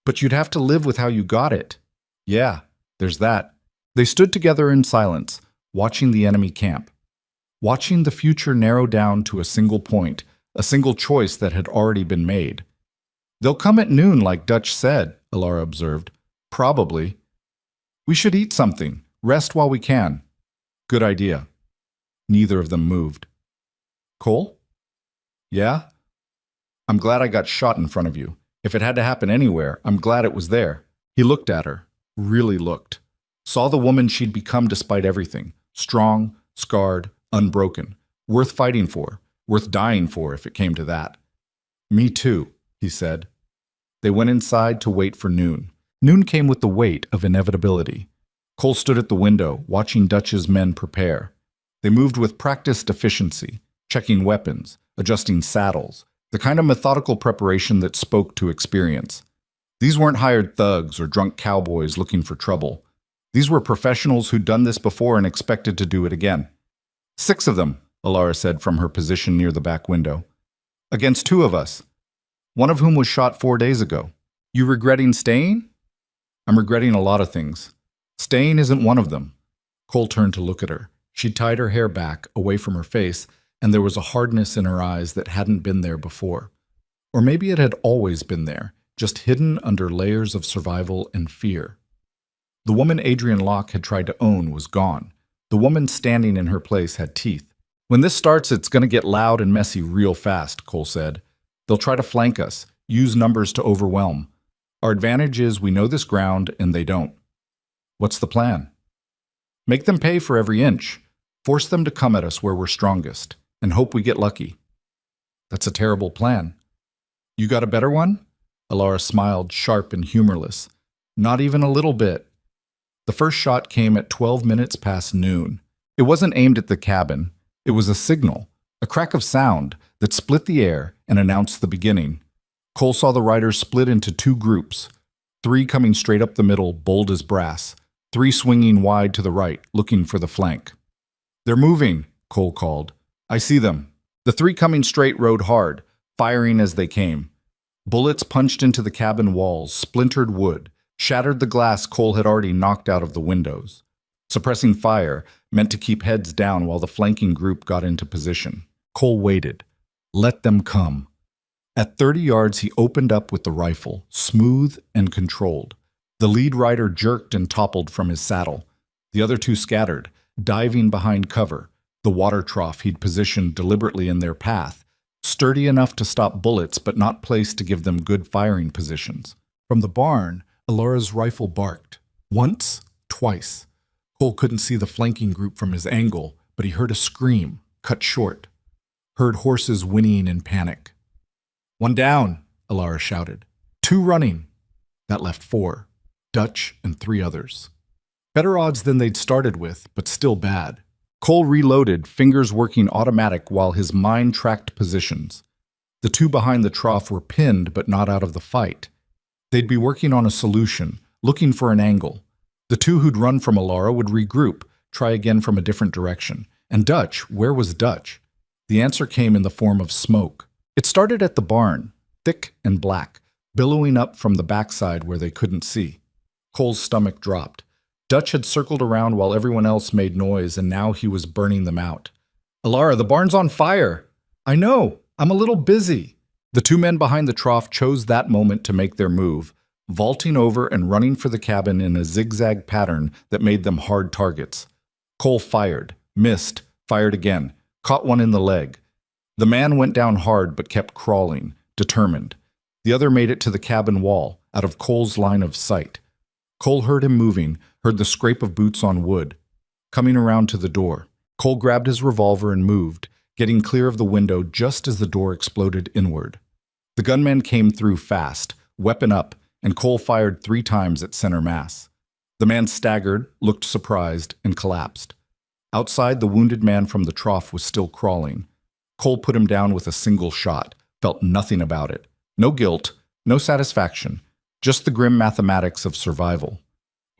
"But you'd have to live with how you got it." "Yeah, there's that." They stood together in silence, watching the enemy camp. Watching the future narrow down to a single point, a single choice that had already been made. "They'll come at noon like Dutch said," Alara observed. "Probably. We should eat something, rest while we can." "Good idea." Neither of them moved. "Cole?" "Yeah? I'm glad I got shot in front of you. If it had to happen anywhere, I'm glad it was there." He looked at her, really looked. Saw the woman she'd become despite everything. Strong, scarred, unbroken. Worth fighting for. Worth dying for if it came to that. "Me too," he said. They went inside to wait for noon. Noon came with the weight of inevitability. Cole stood at the window, watching Dutch's men prepare. They moved with practiced efficiency, checking weapons, adjusting saddles, the kind of methodical preparation that spoke to experience. These weren't hired thugs or drunk cowboys looking for trouble. These were professionals who'd done this before and expected to do it again. 6 of them, Alara said from her position near the back window. "Against 2 of us, one of whom was shot 4 days ago. You regretting staying?" "I'm regretting a lot of things. Staying isn't one of them." Cole turned to look at her. She tied her hair back, away from her face, and there was a hardness in her eyes that hadn't been there before. Or maybe it had always been there, just hidden under layers of survival and fear. The woman Adrian Locke had tried to own was gone. The woman standing in her place had teeth. "When this starts, it's going to get loud and messy real fast," Cole said. "They'll try to flank us, use numbers to overwhelm. Our advantage is we know this ground and they don't." "What's the plan?" "Make them pay for every inch. Force them to come at us where we're strongest, and hope we get lucky." "That's a terrible plan." "You got a better one?" Alara smiled, sharp and humorless. "Not even a little bit." The first shot came at 12 minutes past noon. It wasn't aimed at the cabin. It was a signal, a crack of sound that split the air and announced the beginning. Cole saw the riders split into 2 groups, 3 coming straight up the middle, bold as brass, 3 swinging wide to the right, looking for the flank. "They're moving," Cole called. "I see them." The 3 coming straight rode hard, firing as they came. Bullets punched into the cabin walls, splintered wood, shattered the glass Cole had already knocked out of the windows. Suppressing fire meant to keep heads down while the flanking group got into position. Cole waited. Let them come. At 30 yards, he opened up with the rifle, smooth and controlled. The lead rider jerked and toppled from his saddle. The other 2 scattered, diving behind cover, the water trough he'd positioned deliberately in their path, sturdy enough to stop bullets but not placed to give them good firing positions. From the barn, Alara's rifle barked. Once, twice. Cole couldn't see the flanking group from his angle, but he heard a scream, cut short. Heard horses whinnying in panic. "One down," Alara shouted. 2 running. That left 4. Dutch and 3 others. Better odds than they'd started with, but still bad. Cole reloaded, fingers working automatic while his mind tracked positions. The 2 behind the trough were pinned but not out of the fight. They'd be working on a solution, looking for an angle. The 2 who'd run from Alara would regroup, try again from a different direction. And Dutch, where was Dutch? The answer came in the form of smoke. It started at the barn, thick and black, billowing up from the backside where they couldn't see. Cole's stomach dropped. Dutch had circled around while everyone else made noise, and now he was burning them out. "Alara, the barn's on fire!" "I know, I'm a little busy." The 2 men behind the trough chose that moment to make their move, vaulting over and running for the cabin in a zigzag pattern that made them hard targets. Cole fired, missed, fired again, caught one in the leg. The man went down hard but kept crawling, determined. The other made it to the cabin wall, out of Cole's line of sight. Cole heard him moving, heard the scrape of boots on wood. Coming around to the door, Cole grabbed his revolver and moved, getting clear of the window just as the door exploded inward. The gunman came through fast, weapon up, and Cole fired 3 times at center mass. The man staggered, looked surprised, and collapsed. Outside, the wounded man from the trough was still crawling. Cole put him down with a single shot, felt nothing about it. No guilt, no satisfaction, just the grim mathematics of survival.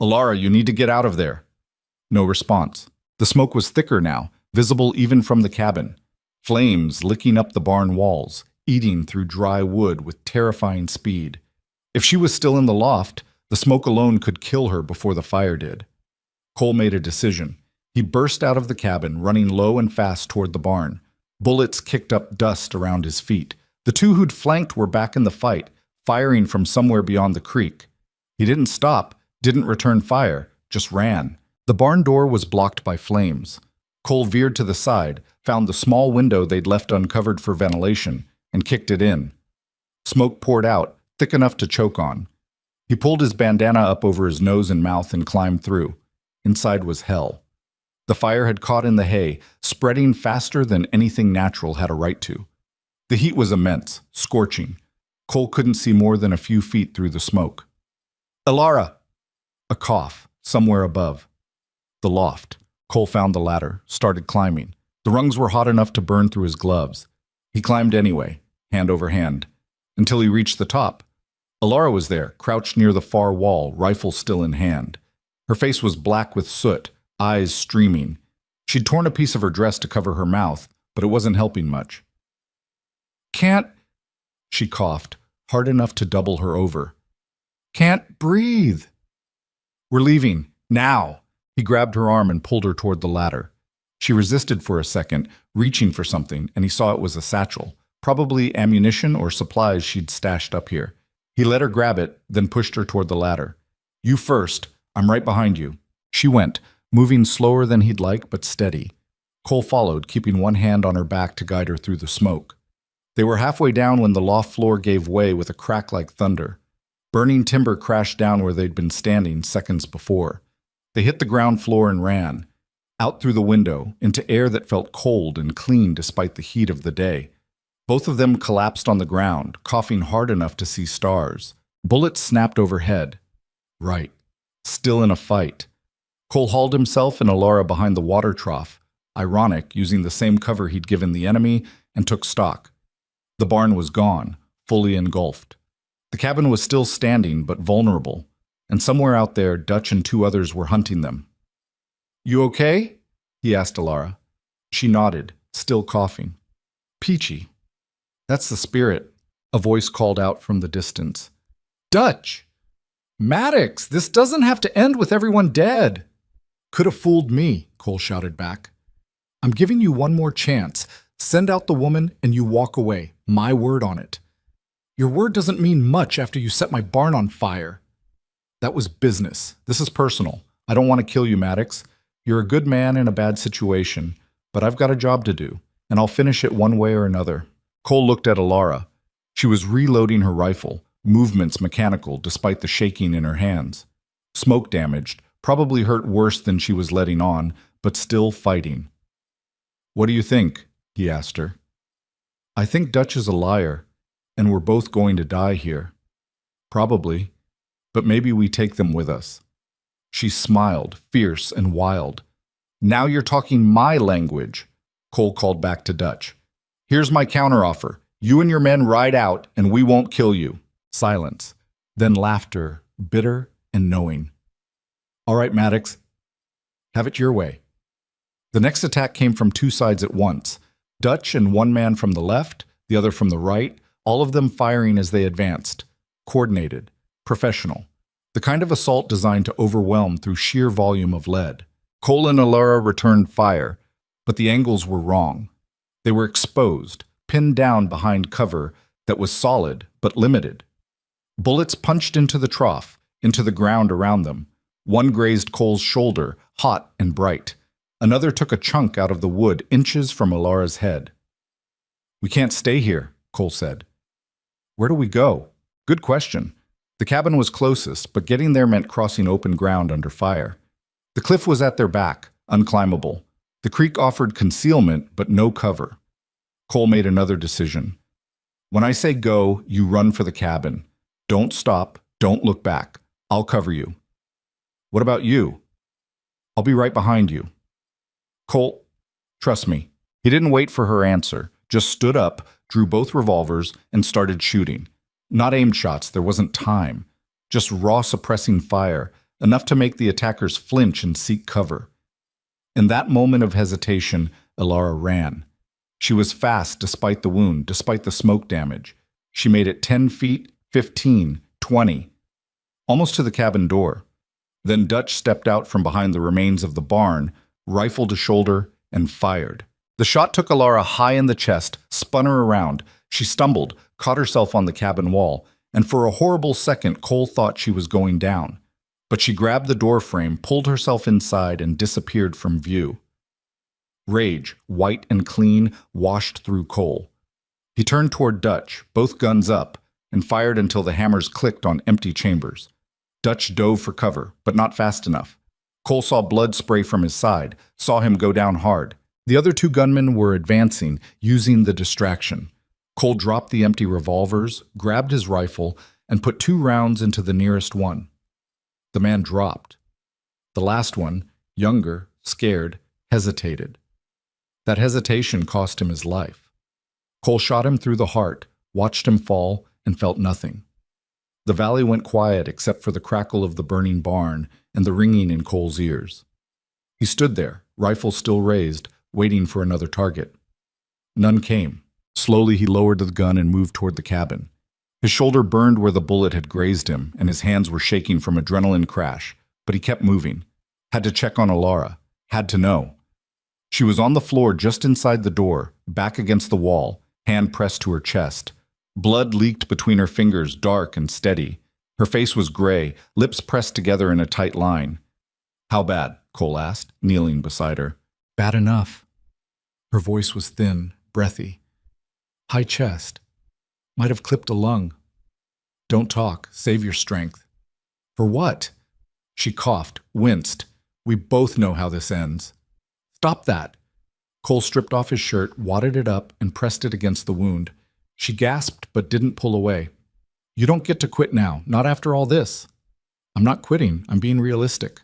"Alara, you need to get out of there." No response. The smoke was thicker now, visible even from the cabin. Flames licking up the barn walls, eating through dry wood with terrifying speed. If she was still in the loft, the smoke alone could kill her before the fire did. Cole made a decision. He burst out of the cabin, running low and fast toward the barn. Bullets kicked up dust around his feet. The two who'd flanked were back in the fight, firing from somewhere beyond the creek. He didn't stop, didn't return fire, just ran. The barn door was blocked by flames. Cole veered to the side, found the small window they'd left uncovered for ventilation, and kicked it in. Smoke poured out, thick enough to choke on. He pulled his bandana up over his nose and mouth and climbed through. Inside was hell. The fire had caught in the hay, spreading faster than anything natural had a right to. The heat was immense, scorching. Cole couldn't see more than a few feet through the smoke. "Elara!" A cough, somewhere above. The loft. Cole found the ladder, started climbing. The rungs were hot enough to burn through his gloves. He climbed anyway, hand over hand, until he reached the top. Elara was there, crouched near the far wall, rifle still in hand. Her face was black with soot, eyes streaming. She'd torn a piece of her dress to cover her mouth, but it wasn't helping much. "Can't," she coughed, hard enough to double her over. "Can't breathe." "We're leaving, now." He grabbed her arm and pulled her toward the ladder. She resisted for a second, reaching for something, and he saw it was a satchel, probably ammunition or supplies she'd stashed up here. He let her grab it, then pushed her toward the ladder. "You first. I'm right behind you." She went, moving slower than he'd like, but steady. Cole followed, keeping one hand on her back to guide her through the smoke. They were halfway down when the loft floor gave way with a crack like thunder. Burning timber crashed down where they'd been standing seconds before. They hit the ground floor and ran, out through the window, into air that felt cold and clean despite the heat of the day. Both of them collapsed on the ground, coughing hard enough to see stars. Bullets snapped overhead. Right. Still in a fight. Cole hauled himself and Elara behind the water trough, ironic, using the same cover he'd given the enemy, and took stock. The barn was gone, fully engulfed. The cabin was still standing, but vulnerable, and somewhere out there, Dutch and two others were hunting them. "You okay?" he asked Elara. She nodded, still coughing. "Peachy." "That's the spirit," a voice called out from the distance. "Dutch! Maddox, this doesn't have to end with everyone dead." "Could have fooled me," Cole shouted back. "I'm giving you one more chance. Send out the woman and you walk away. My word on it." "Your word doesn't mean much after you set my barn on fire." "That was business. This is personal. I don't want to kill you, Maddox. You're a good man in a bad situation, but I've got a job to do, and I'll finish it one way or another." Cole looked at Elara. She was reloading her rifle, movements mechanical despite the shaking in her hands. Smoke damaged, probably hurt worse than she was letting on, but still fighting. "What do you think?" he asked her. "I think Dutch is a liar, and we're both going to die here." "Probably, but maybe we take them with us." She smiled, fierce and wild. "Now you're talking my language," Cole called back to Dutch. "Here's my counteroffer. You and your men ride out, and we won't kill you." Silence. Then laughter, bitter and knowing. "All right, Maddox. Have it your way." The next attack came from two sides at once. Dutch and one man from the left, the other from the right, all of them firing as they advanced. Coordinated. Professional. The kind of assault designed to overwhelm through sheer volume of lead. Cole and Elara returned fire, but the angles were wrong. They were exposed, pinned down behind cover that was solid but limited. Bullets punched into the trough, into the ground around them. One grazed Cole's shoulder, hot and bright. Another took a chunk out of the wood inches from Elara's head. "We can't stay here," Cole said. "Where do we go?" Good question. The cabin was closest, but getting there meant crossing open ground under fire. The cliff was at their back, unclimbable. The creek offered concealment, but no cover. Cole made another decision. "When I say go, you run for the cabin. Don't stop, don't look back. I'll cover you." "What about you?" "I'll be right behind you." Cole, trust me. He didn't wait for her answer, just stood up, drew both revolvers, and started shooting. Not aimed shots, there wasn't time. Just raw suppressing fire, enough to make the attackers flinch and seek cover. In that moment of hesitation, Elara ran. She was fast despite the wound, despite the smoke damage. She made it 10 feet, 15, 20, almost to the cabin door. Then Dutch stepped out from behind the remains of the barn, rifle to shoulder, and fired. The shot took Alara high in the chest, spun her around. She stumbled, caught herself on the cabin wall, and for a horrible second Cole thought she was going down. But she grabbed the door frame, pulled herself inside, and disappeared from view. Rage, white and clean, washed through Cole. He turned toward Dutch, both guns up, and fired until the hammers clicked on empty chambers. Dutch dove for cover, but not fast enough. Cole saw blood spray from his side, saw him go down hard. The other two gunmen were advancing, using the distraction. Cole dropped the empty revolvers, grabbed his rifle, and put 2 rounds into the nearest one. The man dropped. The last one, younger, scared, hesitated. That hesitation cost him his life. Cole shot him through the heart, watched him fall, and felt nothing. The valley went quiet except for the crackle of the burning barn and the ringing in Cole's ears. He stood there, rifle still raised, waiting for another target. None came. Slowly he lowered the gun and moved toward the cabin. His shoulder burned where the bullet had grazed him, and his hands were shaking from adrenaline crash, but he kept moving. Had to check on Alara. Had to know. She was on the floor just inside the door, back against the wall, hand pressed to her chest. Blood leaked between her fingers, dark and steady. Her face was gray, lips pressed together in a tight line. "How bad?" Cole asked, kneeling beside her. "Bad enough." Her voice was thin, breathy. "High chest. Might have clipped a lung." "Don't talk. Save your strength." "For what?" She coughed, winced. "We both know how this ends." "Stop that." Cole stripped off his shirt, wadded it up, and pressed it against the wound. She gasped but didn't pull away. "You don't get to quit now, not after all this." "I'm not quitting. I'm being realistic."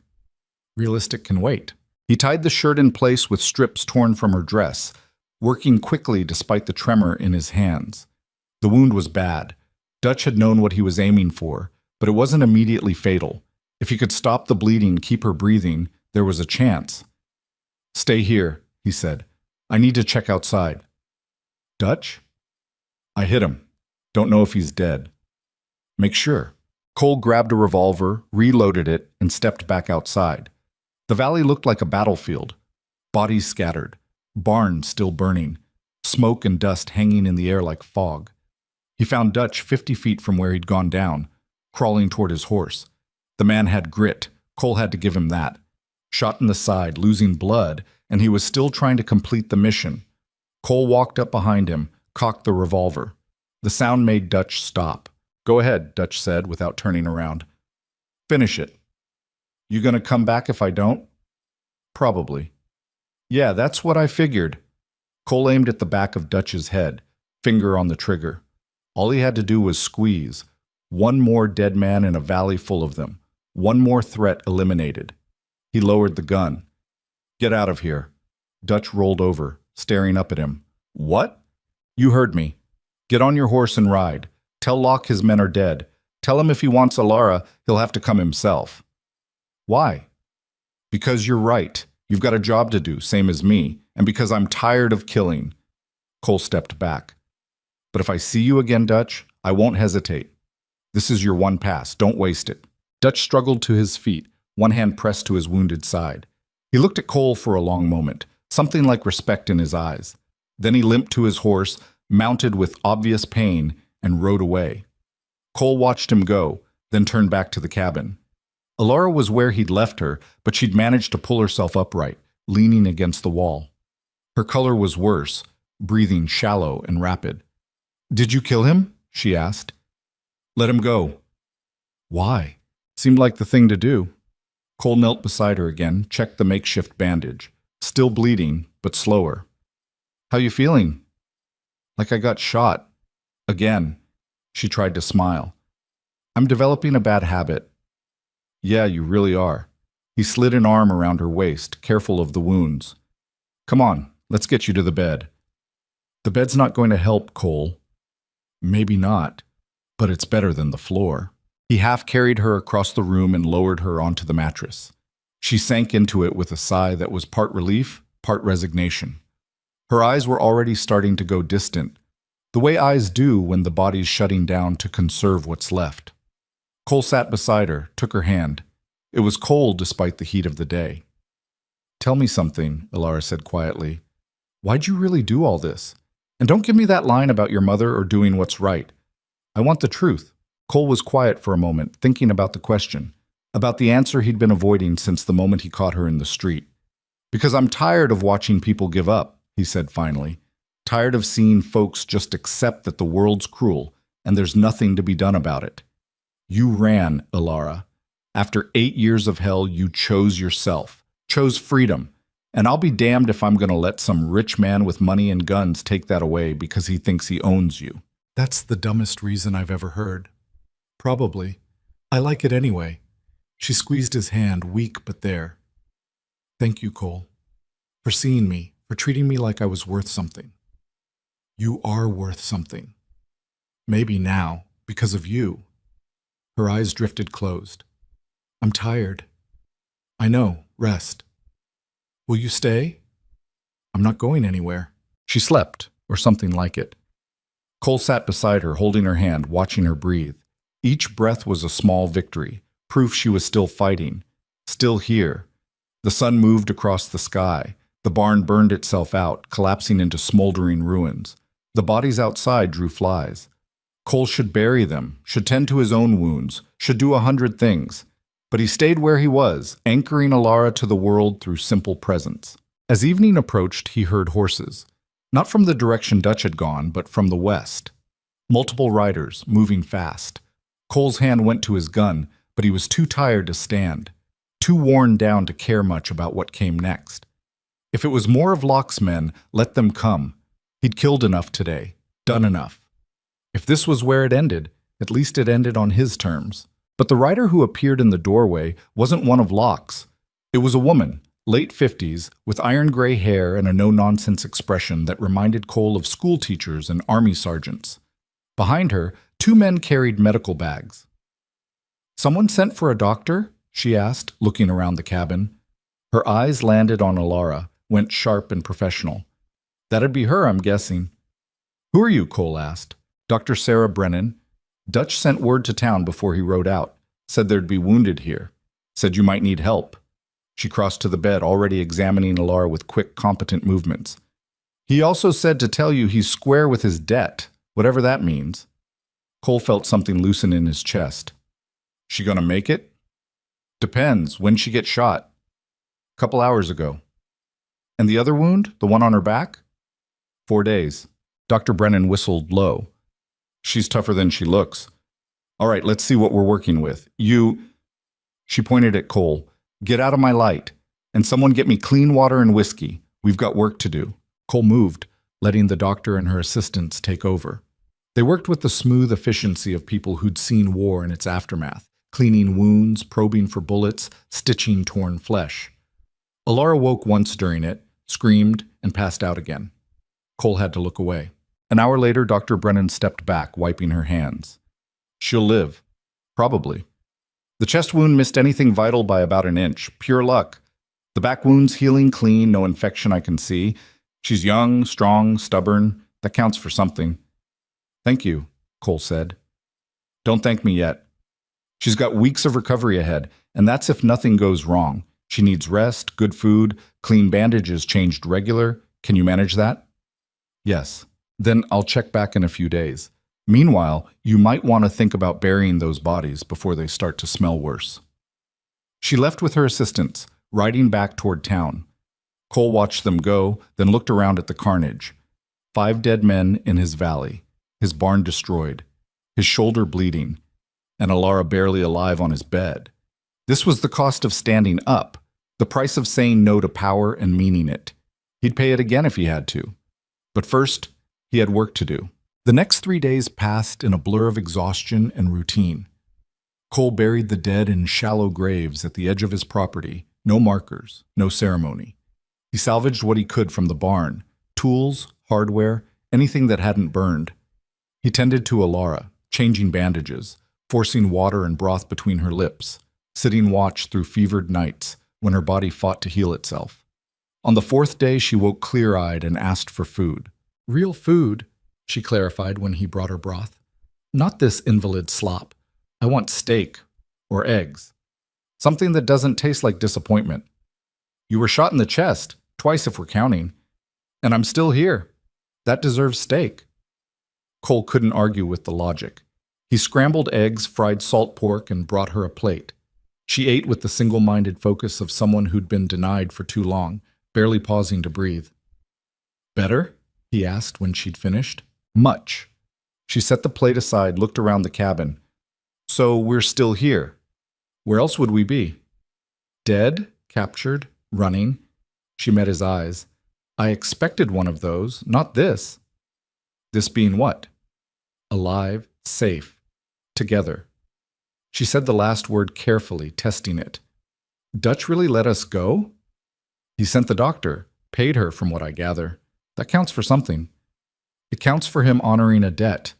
"Realistic can wait." He tied the shirt in place with strips torn from her dress, working quickly despite the tremor in his hands. The wound was bad. Dutch had known what he was aiming for, but it wasn't immediately fatal. If he could stop the bleeding, keep her breathing, there was a chance. "Stay here," he said. "I need to check outside." "Dutch?" "I hit him. Don't know if he's dead." "Make sure." Cole grabbed a revolver, reloaded it, and stepped back outside. The valley looked like a battlefield. Bodies scattered. Barns still burning. Smoke and dust hanging in the air like fog. He found Dutch 50 feet from where he'd gone down, crawling toward his horse. The man had grit. Cole had to give him that. Shot in the side, losing blood, and he was still trying to complete the mission. Cole walked up behind him, cocked the revolver. The sound made Dutch stop. "Go ahead," Dutch said without turning around. "Finish it." "You gonna come back if I don't?" "Probably." "Yeah, that's what I figured." Cole aimed at the back of Dutch's head, finger on the trigger. All he had to do was squeeze. One more dead man in a valley full of them. One more threat eliminated. He lowered the gun. "Get out of here." Dutch rolled over, staring up at him. "What?" "You heard me. Get on your horse and ride. Tell Locke his men are dead. Tell him if he wants Alara, he'll have to come himself." "Why?" "Because you're right. You've got a job to do, same as me, and because I'm tired of killing." Cole stepped back. "But if I see you again, Dutch, I won't hesitate. This is your one pass. Don't waste it." Dutch struggled to his feet, one hand pressed to his wounded side. He looked at Cole for a long moment, something like respect in his eyes. Then he limped to his horse, mounted with obvious pain, and rode away. Cole watched him go, then turned back to the cabin. Alara was where he'd left her, but she'd managed to pull herself upright, leaning against the wall. Her color was worse, breathing shallow and rapid. "Did you kill him?" she asked. "Let him go." "Why?" Seemed like the thing to do. Cole knelt beside her again, checked the makeshift bandage. Still bleeding, but slower. "How you feeling?" "Like I got shot. Again." She tried to smile. "I'm developing a bad habit." "Yeah, you really are." He slid an arm around her waist, careful of the wounds. "Come on, let's get you to the bed." "The bed's not going to help, Cole." "Maybe not, but it's better than the floor." He half carried her across the room and lowered her onto the mattress. She sank into it with a sigh that was part relief, part resignation. Her eyes were already starting to go distant, the way eyes do when the body's shutting down to conserve what's left. Cole sat beside her, took her hand. It was cold despite the heat of the day. "Tell me something," Alara said quietly. Why'd you really do all this? And don't give me that line about your mother or doing what's right. I want the truth. Cole was quiet for a moment, thinking about the question, about the answer he'd been avoiding since the moment he caught her in the street. Because I'm tired of watching people give up, he said finally. Tired of seeing folks just accept that the world's cruel and there's nothing to be done about it. You ran, Ilara. After 8 years of hell, you chose yourself, chose freedom. And I'll be damned if I'm going to let some rich man with money and guns take that away because he thinks he owns you. That's the dumbest reason I've ever heard. Probably. I like it anyway. She squeezed his hand, weak but there. Thank you, Cole, for seeing me, for treating me like I was worth something. You are worth something. Maybe now, because of you. Her eyes drifted closed. I'm tired. I know, rest. Will you stay? I'm not going anywhere. She slept, or something like it. Cole sat beside her, holding her hand, watching her breathe. Each breath was a small victory, proof she was still fighting, still here. The sun moved across the sky. The barn burned itself out, collapsing into smoldering ruins. The bodies outside drew flies. Cole should bury them, should tend to his own wounds, should do 100 things. But he stayed where he was, anchoring Ilara to the world through simple presence. As evening approached, he heard horses. Not from the direction Dutch had gone, but from the west. Multiple riders, moving fast. Cole's hand went to his gun, but he was too tired to stand, too worn down to care much about what came next. If it was more of Locke's men, let them come. He'd killed enough today, done enough. If this was where it ended, at least it ended on his terms. But the rider who appeared in the doorway wasn't one of Locke's. It was a woman, late 50s, with iron-gray hair and a no-nonsense expression that reminded Cole of school teachers and army sergeants. Behind her, 2 men carried medical bags. "Someone sent for a doctor?" she asked, looking around the cabin. Her eyes landed on Ilara, went sharp and professional. "That'd be her, I'm guessing." "Who are you?" Cole asked. "Dr. Sarah Brennan. Dutch sent word to town before he rode out. Said there'd be wounded here. Said you might need help." She crossed to the bed, already examining Ilara with quick, competent movements. "He also said to tell you he's square with his debt, whatever that means." Cole felt something loosen in his chest. "She gonna make it?" "Depends. When'd she get shot?" "Couple hours ago." "And the other wound? The one on her back?" 4 days. Dr. Brennan whistled low. "She's tougher than she looks. All right, let's see what we're working with. You..." She pointed at Cole. "Get out of my light. And someone get me clean water and whiskey. We've got work to do." Cole moved, letting the doctor and her assistants take over. They worked with the smooth efficiency of people who'd seen war and its aftermath, cleaning wounds, probing for bullets, stitching torn flesh. Ilara woke once during it, screamed, and passed out again. Cole had to look away. An hour later, Dr. Brennan stepped back, wiping her hands. "She'll live. Probably. The chest wound missed anything vital by about an inch. Pure luck. The back wound's healing clean, no infection I can see. She's young, strong, stubborn. That counts for something." "Thank you," Cole said. "Don't thank me yet. She's got weeks of recovery ahead, and that's if nothing goes wrong. She needs rest, good food, clean bandages changed regular. Can you manage that?" "Yes." "Then I'll check back in a few days. Meanwhile, you might want to think about burying those bodies before they start to smell worse." She left with her assistants, riding back toward town. Cole watched them go, then looked around at the carnage. 5 dead men in his valley, his barn destroyed, his shoulder bleeding, and Ilara barely alive on his bed. This was the cost of standing up, the price of saying no to power and meaning it. He'd pay it again if he had to. But first, he had work to do. The next 3 days passed in a blur of exhaustion and routine. Cole buried the dead in shallow graves at the edge of his property, no markers, no ceremony. He salvaged what he could from the barn, tools, hardware, anything that hadn't burned. He tended to Ilara, changing bandages, forcing water and broth between her lips, sitting watch through fevered nights when her body fought to heal itself. On the 4th day, she woke clear-eyed and asked for food. "Real food," she clarified when he brought her broth. "Not this invalid slop. I want steak or eggs. Something that doesn't taste like disappointment. You were shot in the chest, twice if we're counting. And I'm still here. That deserves steak. Cole couldn't argue with the logic. He scrambled eggs, fried salt pork, and brought her a plate. She ate with the single-minded focus of someone who'd been denied for too long, barely pausing to breathe. Better? He asked when she'd finished. Much. She set the plate aside, looked around the cabin. So we're still here. Where else would we be? Dead? Captured? Running? She met his eyes. I expected one of those, not this. This being what? Alive, safe, together. She said the last word carefully, testing it. Dutch really let us go? He sent the doctor, paid her from what I gather. That counts for something. It counts for him honoring a debt.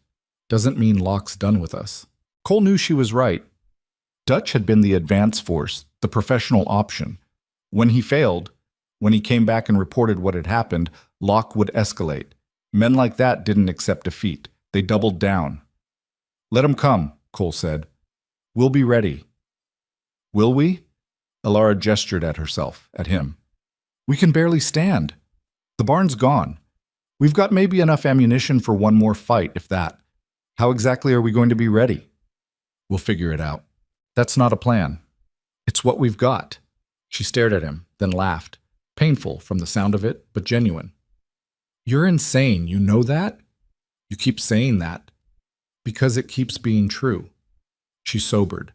Doesn't mean Locke's done with us. Cole knew she was right. Dutch had been the advance force, the professional option. When he failed, when he came back and reported what had happened, Locke would escalate. Men like that didn't accept defeat. They doubled down. Let him come, Cole said. We'll be ready. Will we? Alara gestured at herself, at him. We can barely stand. The barn's gone. We've got maybe enough ammunition for one more fight, if that. How exactly are we going to be ready? We'll figure it out. That's not a plan. It's what we've got. She stared at him, then laughed. Painful from the sound of it, but genuine. You're insane, you know that? You keep saying that. Because it keeps being true. She sobered.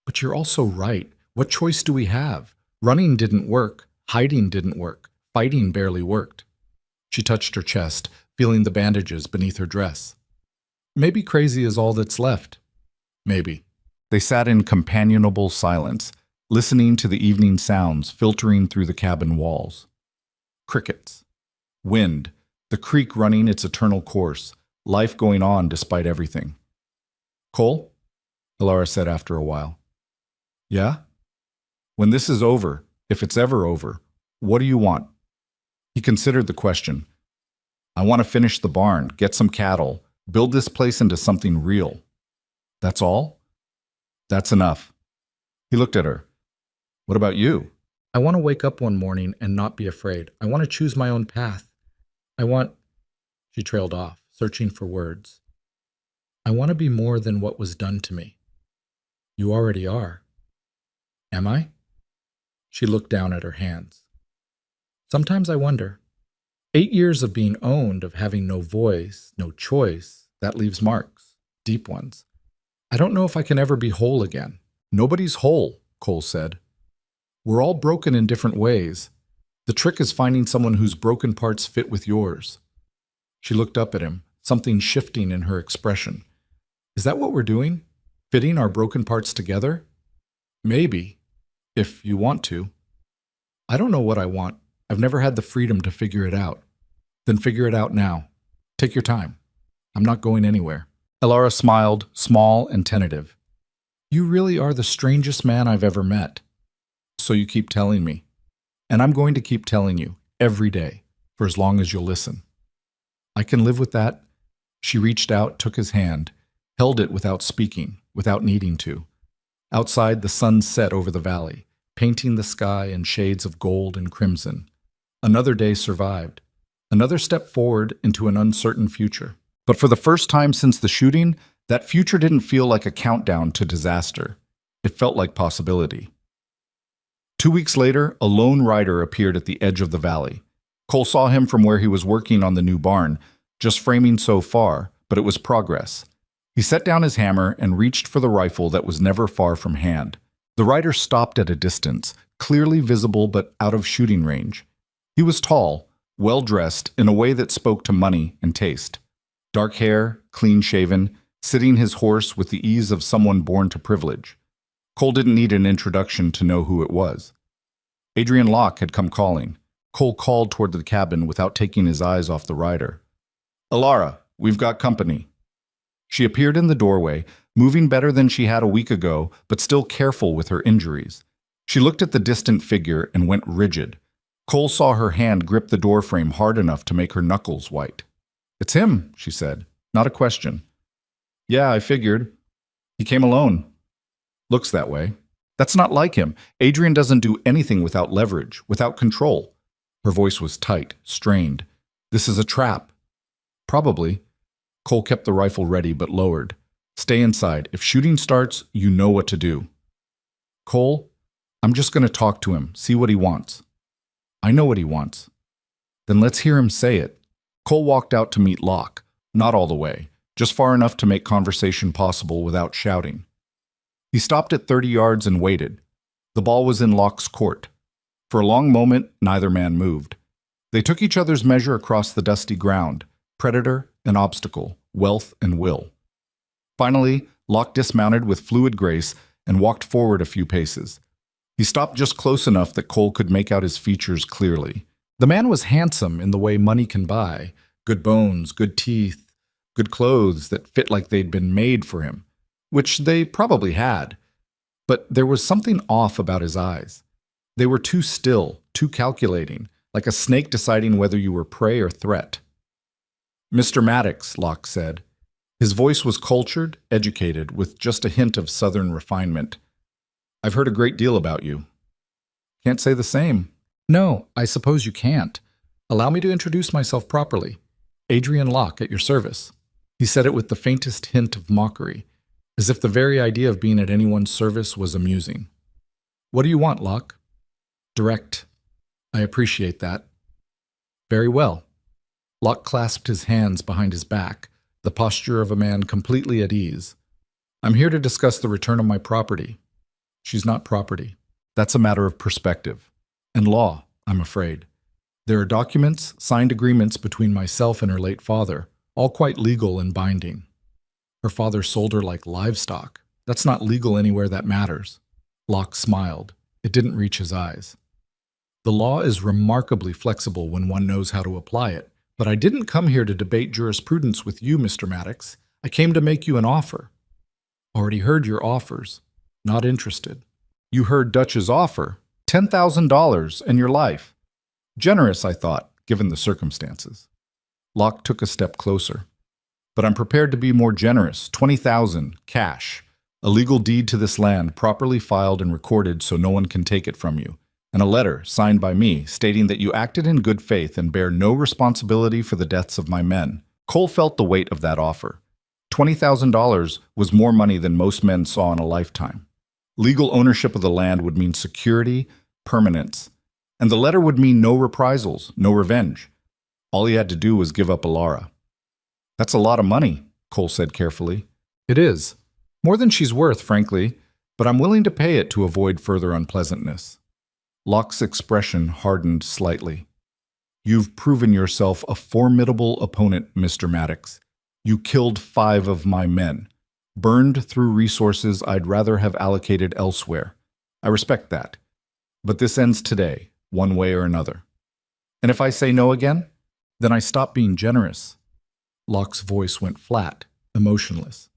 But you're also right. What choice do we have? Running didn't work. Hiding didn't work. Fighting barely worked. She touched her chest, feeling the bandages beneath her dress. Maybe crazy is all that's left. Maybe. They sat in companionable silence, listening to the evening sounds filtering through the cabin walls. Crickets. Wind. The creek running its eternal course. Life going on despite everything. Cole? Alara said after a while. Yeah? When this is over, if it's ever over, what do you want? He considered the question. I want to finish the barn, get some cattle, build this place into something real. That's all? That's enough. He looked at her. What about you? I want to wake up one morning and not be afraid. I want to choose my own path. She trailed off, searching for words. I want to be more than what was done to me. You already are. Am I? She looked down at her hands. Sometimes I wonder. 8 years of being owned, of having no voice, no choice, that leaves marks, deep ones. I don't know if I can ever be whole again. Nobody's whole, Cole said. We're all broken in different ways. The trick is finding someone whose broken parts fit with yours. She looked up at him, something shifting in her expression. Is that what we're doing? Fitting our broken parts together? Maybe, if you want to. I don't know what I want. I've never had the freedom to figure it out. Then figure it out now. Take your time. I'm not going anywhere. Alara smiled, small and tentative. You really are the strangest man I've ever met. So you keep telling me. And I'm going to keep telling you, every day, for as long as you'll listen. I can live with that. She reached out, took his hand, held it without speaking, without needing to. Outside, the sun set over the valley, painting the sky in shades of gold and crimson. Another day survived. Another step forward into an uncertain future. But for the first time since the shooting, that future didn't feel like a countdown to disaster. It felt like possibility. 2 weeks later, a lone rider appeared at the edge of the valley. Cole saw him from where he was working on the new barn, just framing so far, but it was progress. He set down his hammer and reached for the rifle that was never far from hand. The rider stopped at a distance, clearly visible but out of shooting range. He was tall, well-dressed in a way that spoke to money and taste. Dark hair, clean-shaven, sitting his horse with the ease of someone born to privilege. Cole didn't need an introduction to know who it was. Adrian Locke had come calling. Cole called toward the cabin without taking his eyes off the rider. Alara, we've got company. She appeared in the doorway, moving better than she had a week ago, but still careful with her injuries. She looked at the distant figure and went rigid. Cole saw her hand grip the doorframe hard enough to make her knuckles white. It's him, she said. Not a question. Yeah, I figured. He came alone. Looks that way. That's not like him. Adrian doesn't do anything without leverage, without control. Her voice was tight, strained. "This is a trap." "Probably." Cole kept the rifle ready but lowered. "Stay inside. If shooting starts, you know what to do." "Cole, I'm just going to talk to him, see what he wants." "I know what he wants." "Then let's hear him say it." Cole walked out to meet Locke, not all the way, just far enough to make conversation possible without shouting. He stopped at 30 yards and waited. The ball was in Locke's court. For a long moment, neither man moved. They took each other's measure across the dusty ground, predator and obstacle, wealth and will. Finally, Locke dismounted with fluid grace and walked forward a few paces. He stopped just close enough that Cole could make out his features clearly. The man was handsome in the way money can buy. Good bones, good teeth, good clothes that fit like they'd been made for him, which they probably had. But there was something off about his eyes. They were too still, too calculating, like a snake deciding whether you were prey or threat. "Mr. Maddox," Locke said. His voice was cultured, educated, with just a hint of southern refinement. "I've heard a great deal about you." "Can't say the same." "No, I suppose you can't. Allow me to introduce myself properly. Adrian Locke, at your service." He said it with the faintest hint of mockery, as if the very idea of being at anyone's service was amusing. "What do you want, Locke?" "Direct." "I appreciate that." "Very well." Locke clasped his hands behind his back, the posture of a man completely at ease. "I'm here to discuss the return of my property." "She's not property. That's a matter of perspective. And law, I'm afraid. There are documents, signed agreements between myself and her late father, all quite legal and binding. Her father sold her like livestock. That's not legal anywhere that matters." Locke smiled. It didn't reach his eyes. "The law is remarkably flexible when one knows how to apply it, but I didn't come here to debate jurisprudence with you, Mr. Maddox. I came to make you an offer." "Already heard your offers. Not interested." "You heard Dutch's offer. $10,000 and your life. Generous, I thought, given the circumstances." Locke took a step closer. "But I'm prepared to be more generous. 20,000, cash. A legal deed to this land, properly filed and recorded so no one can take it from you. And a letter, signed by me, stating that you acted in good faith and bear no responsibility for the deaths of my men." Cole felt the weight of that offer. $20,000 was more money than most men saw in a lifetime. Legal ownership of the land would mean security, permanence. And the letter would mean no reprisals, no revenge. All he had to do was give up Alara. "That's a lot of money," Cole said carefully. "It is. More than she's worth, frankly, but I'm willing to pay it to avoid further unpleasantness." Locke's expression hardened slightly. "You've proven yourself a formidable opponent, Mr. Maddox. You killed 5 of my men, burned through resources I'd rather have allocated elsewhere. I respect that. But this ends today, one way or another. And if I say no again, then I stop being generous." Locke's voice went flat, emotionless.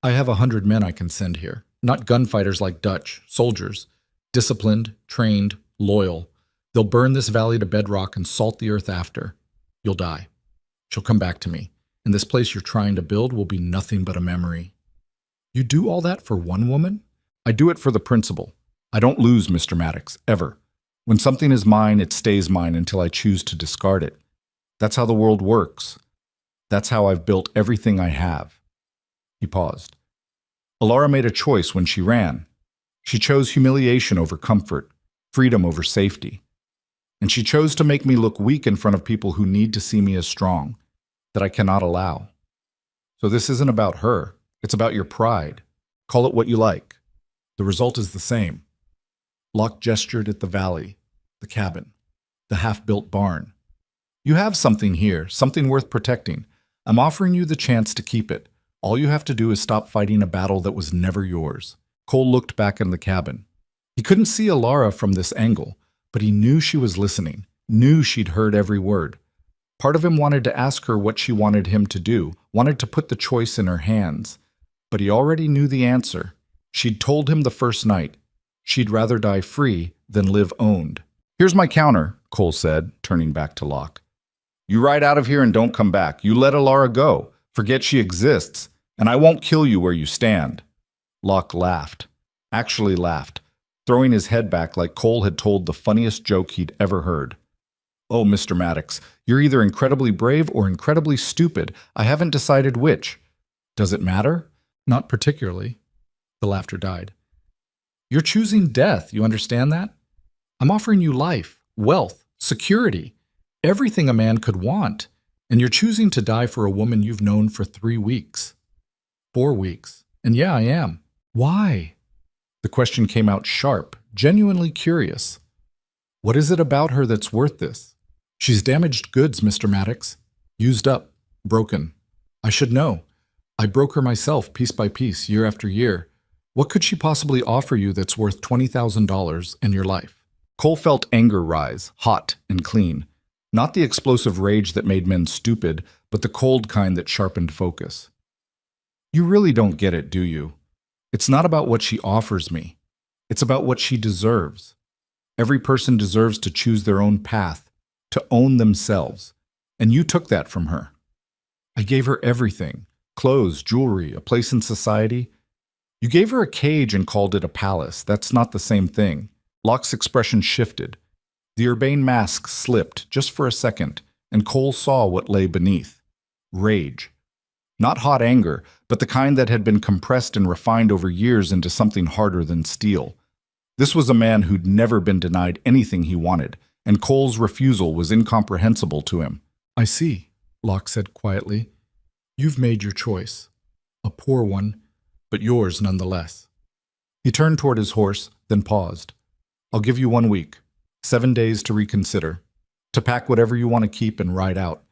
"I have 100 men I can send here, not gunfighters like Dutch, soldiers. Disciplined, trained, loyal. They'll burn this valley to bedrock and salt the earth after. You'll die. She'll come back to me, and this place you're trying to build will be nothing but a memory." "You do all that for one woman?" "I do it for the principle. I don't lose, Mr. Maddox, ever. When something is mine, it stays mine until I choose to discard it. That's how the world works. That's how I've built everything I have." He paused. "Alara made a choice when she ran. She chose humiliation over comfort, freedom over safety. And she chose to make me look weak in front of people who need to see me as strong, that I cannot allow. So this isn't about her. It's about your pride. Call it what you like. The result is the same." Locke gestured at the valley, the cabin, the half-built barn. "You have something here, something worth protecting. I'm offering you the chance to keep it. All you have to do is stop fighting a battle that was never yours." Cole looked back in the cabin. He couldn't see Alara from this angle, but he knew she was listening, knew she'd heard every word. Part of him wanted to ask her what she wanted him to do, wanted to put the choice in her hands. But he already knew the answer. She'd told him the first night. She'd rather die free than live owned. "Here's my counter," Cole said, turning back to Locke. "You ride out of here and don't come back. You let Alara go. Forget she exists. And I won't kill you where you stand." Locke laughed. Actually laughed, throwing his head back like Cole had told the funniest joke he'd ever heard. Oh, Mr. Maddox, you're either incredibly brave or incredibly stupid. I haven't decided which. Does it matter? Not particularly. The laughter died. You're choosing death, you understand that? I'm offering you life, wealth, security, everything a man could want, and you're choosing to die for a woman you've known for 3 weeks. 4 weeks. And yeah, I am. Why? The question came out sharp, genuinely curious. What is it about her that's worth this? She's damaged goods, Mr. Maddox. Used up. Broken. I should know. I broke her myself, piece by piece, year after year. What could she possibly offer you that's worth $20,000 in your life? Cole felt anger rise, hot and clean. Not the explosive rage that made men stupid, but the cold kind that sharpened focus. You really don't get it, do you? It's not about what she offers me. It's about what she deserves. Every person deserves to choose their own path, to own themselves. And you took that from her. I gave her everything. Clothes, jewelry, a place in society. You gave her a cage and called it a palace. That's not the same thing. Locke's expression shifted. The urbane mask slipped just for a second, and Cole saw what lay beneath. Rage. Not hot anger, but the kind that had been compressed and refined over years into something harder than steel. This was a man who'd never been denied anything he wanted, and Cole's refusal was incomprehensible to him. I see, Locke said quietly. You've made your choice. A poor one, but yours nonetheless. He turned toward his horse, then paused. I'll give you 1 week, 7 days to reconsider, to pack whatever you want to keep and ride out.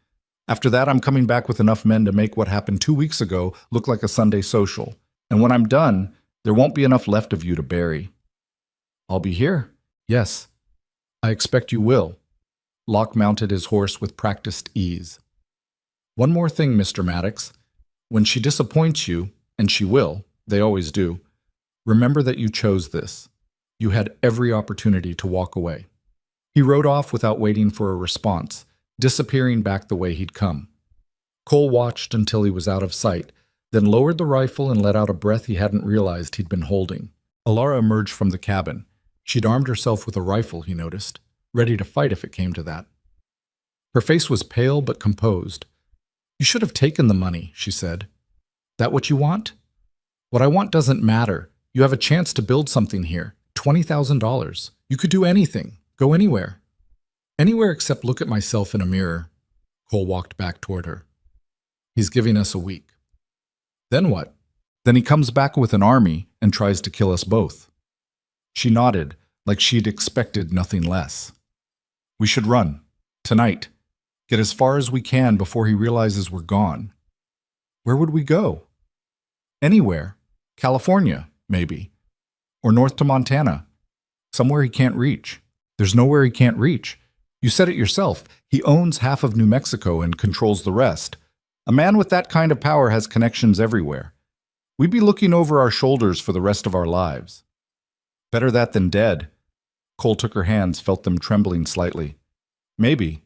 After that, I'm coming back with enough men to make what happened 2 weeks ago look like a Sunday social. And when I'm done, there won't be enough left of you to bury. I'll be here. Yes. I expect you will. Locke mounted his horse with practiced ease. One more thing, Mr. Maddox. When she disappoints you, and she will, they always do, remember that you chose this. You had every opportunity to walk away. He rode off without waiting for a response, disappearing back the way he'd come. Cole watched until he was out of sight, then lowered the rifle and let out a breath he hadn't realized he'd been holding. Alara emerged from the cabin. She'd armed herself with a rifle, he noticed, ready to fight if it came to that. Her face was pale but composed. You should have taken the money, she said. That what you want? What I want doesn't matter. You have a chance to build something here. $20,000. You could do anything. Go anywhere. Anywhere except look at myself in a mirror. Cole walked back toward her. He's giving us a week. Then what? Then he comes back with an army and tries to kill us both. She nodded, like she'd expected nothing less. We should run. Tonight. Get as far as we can before he realizes we're gone. Where would we go? Anywhere. California, maybe. Or north to Montana. Somewhere he can't reach. There's nowhere he can't reach. You said it yourself. He owns half of New Mexico and controls the rest. A man with that kind of power has connections everywhere. We'd be looking over our shoulders for the rest of our lives. Better that than dead. Cole took her hands, felt them trembling slightly. Maybe.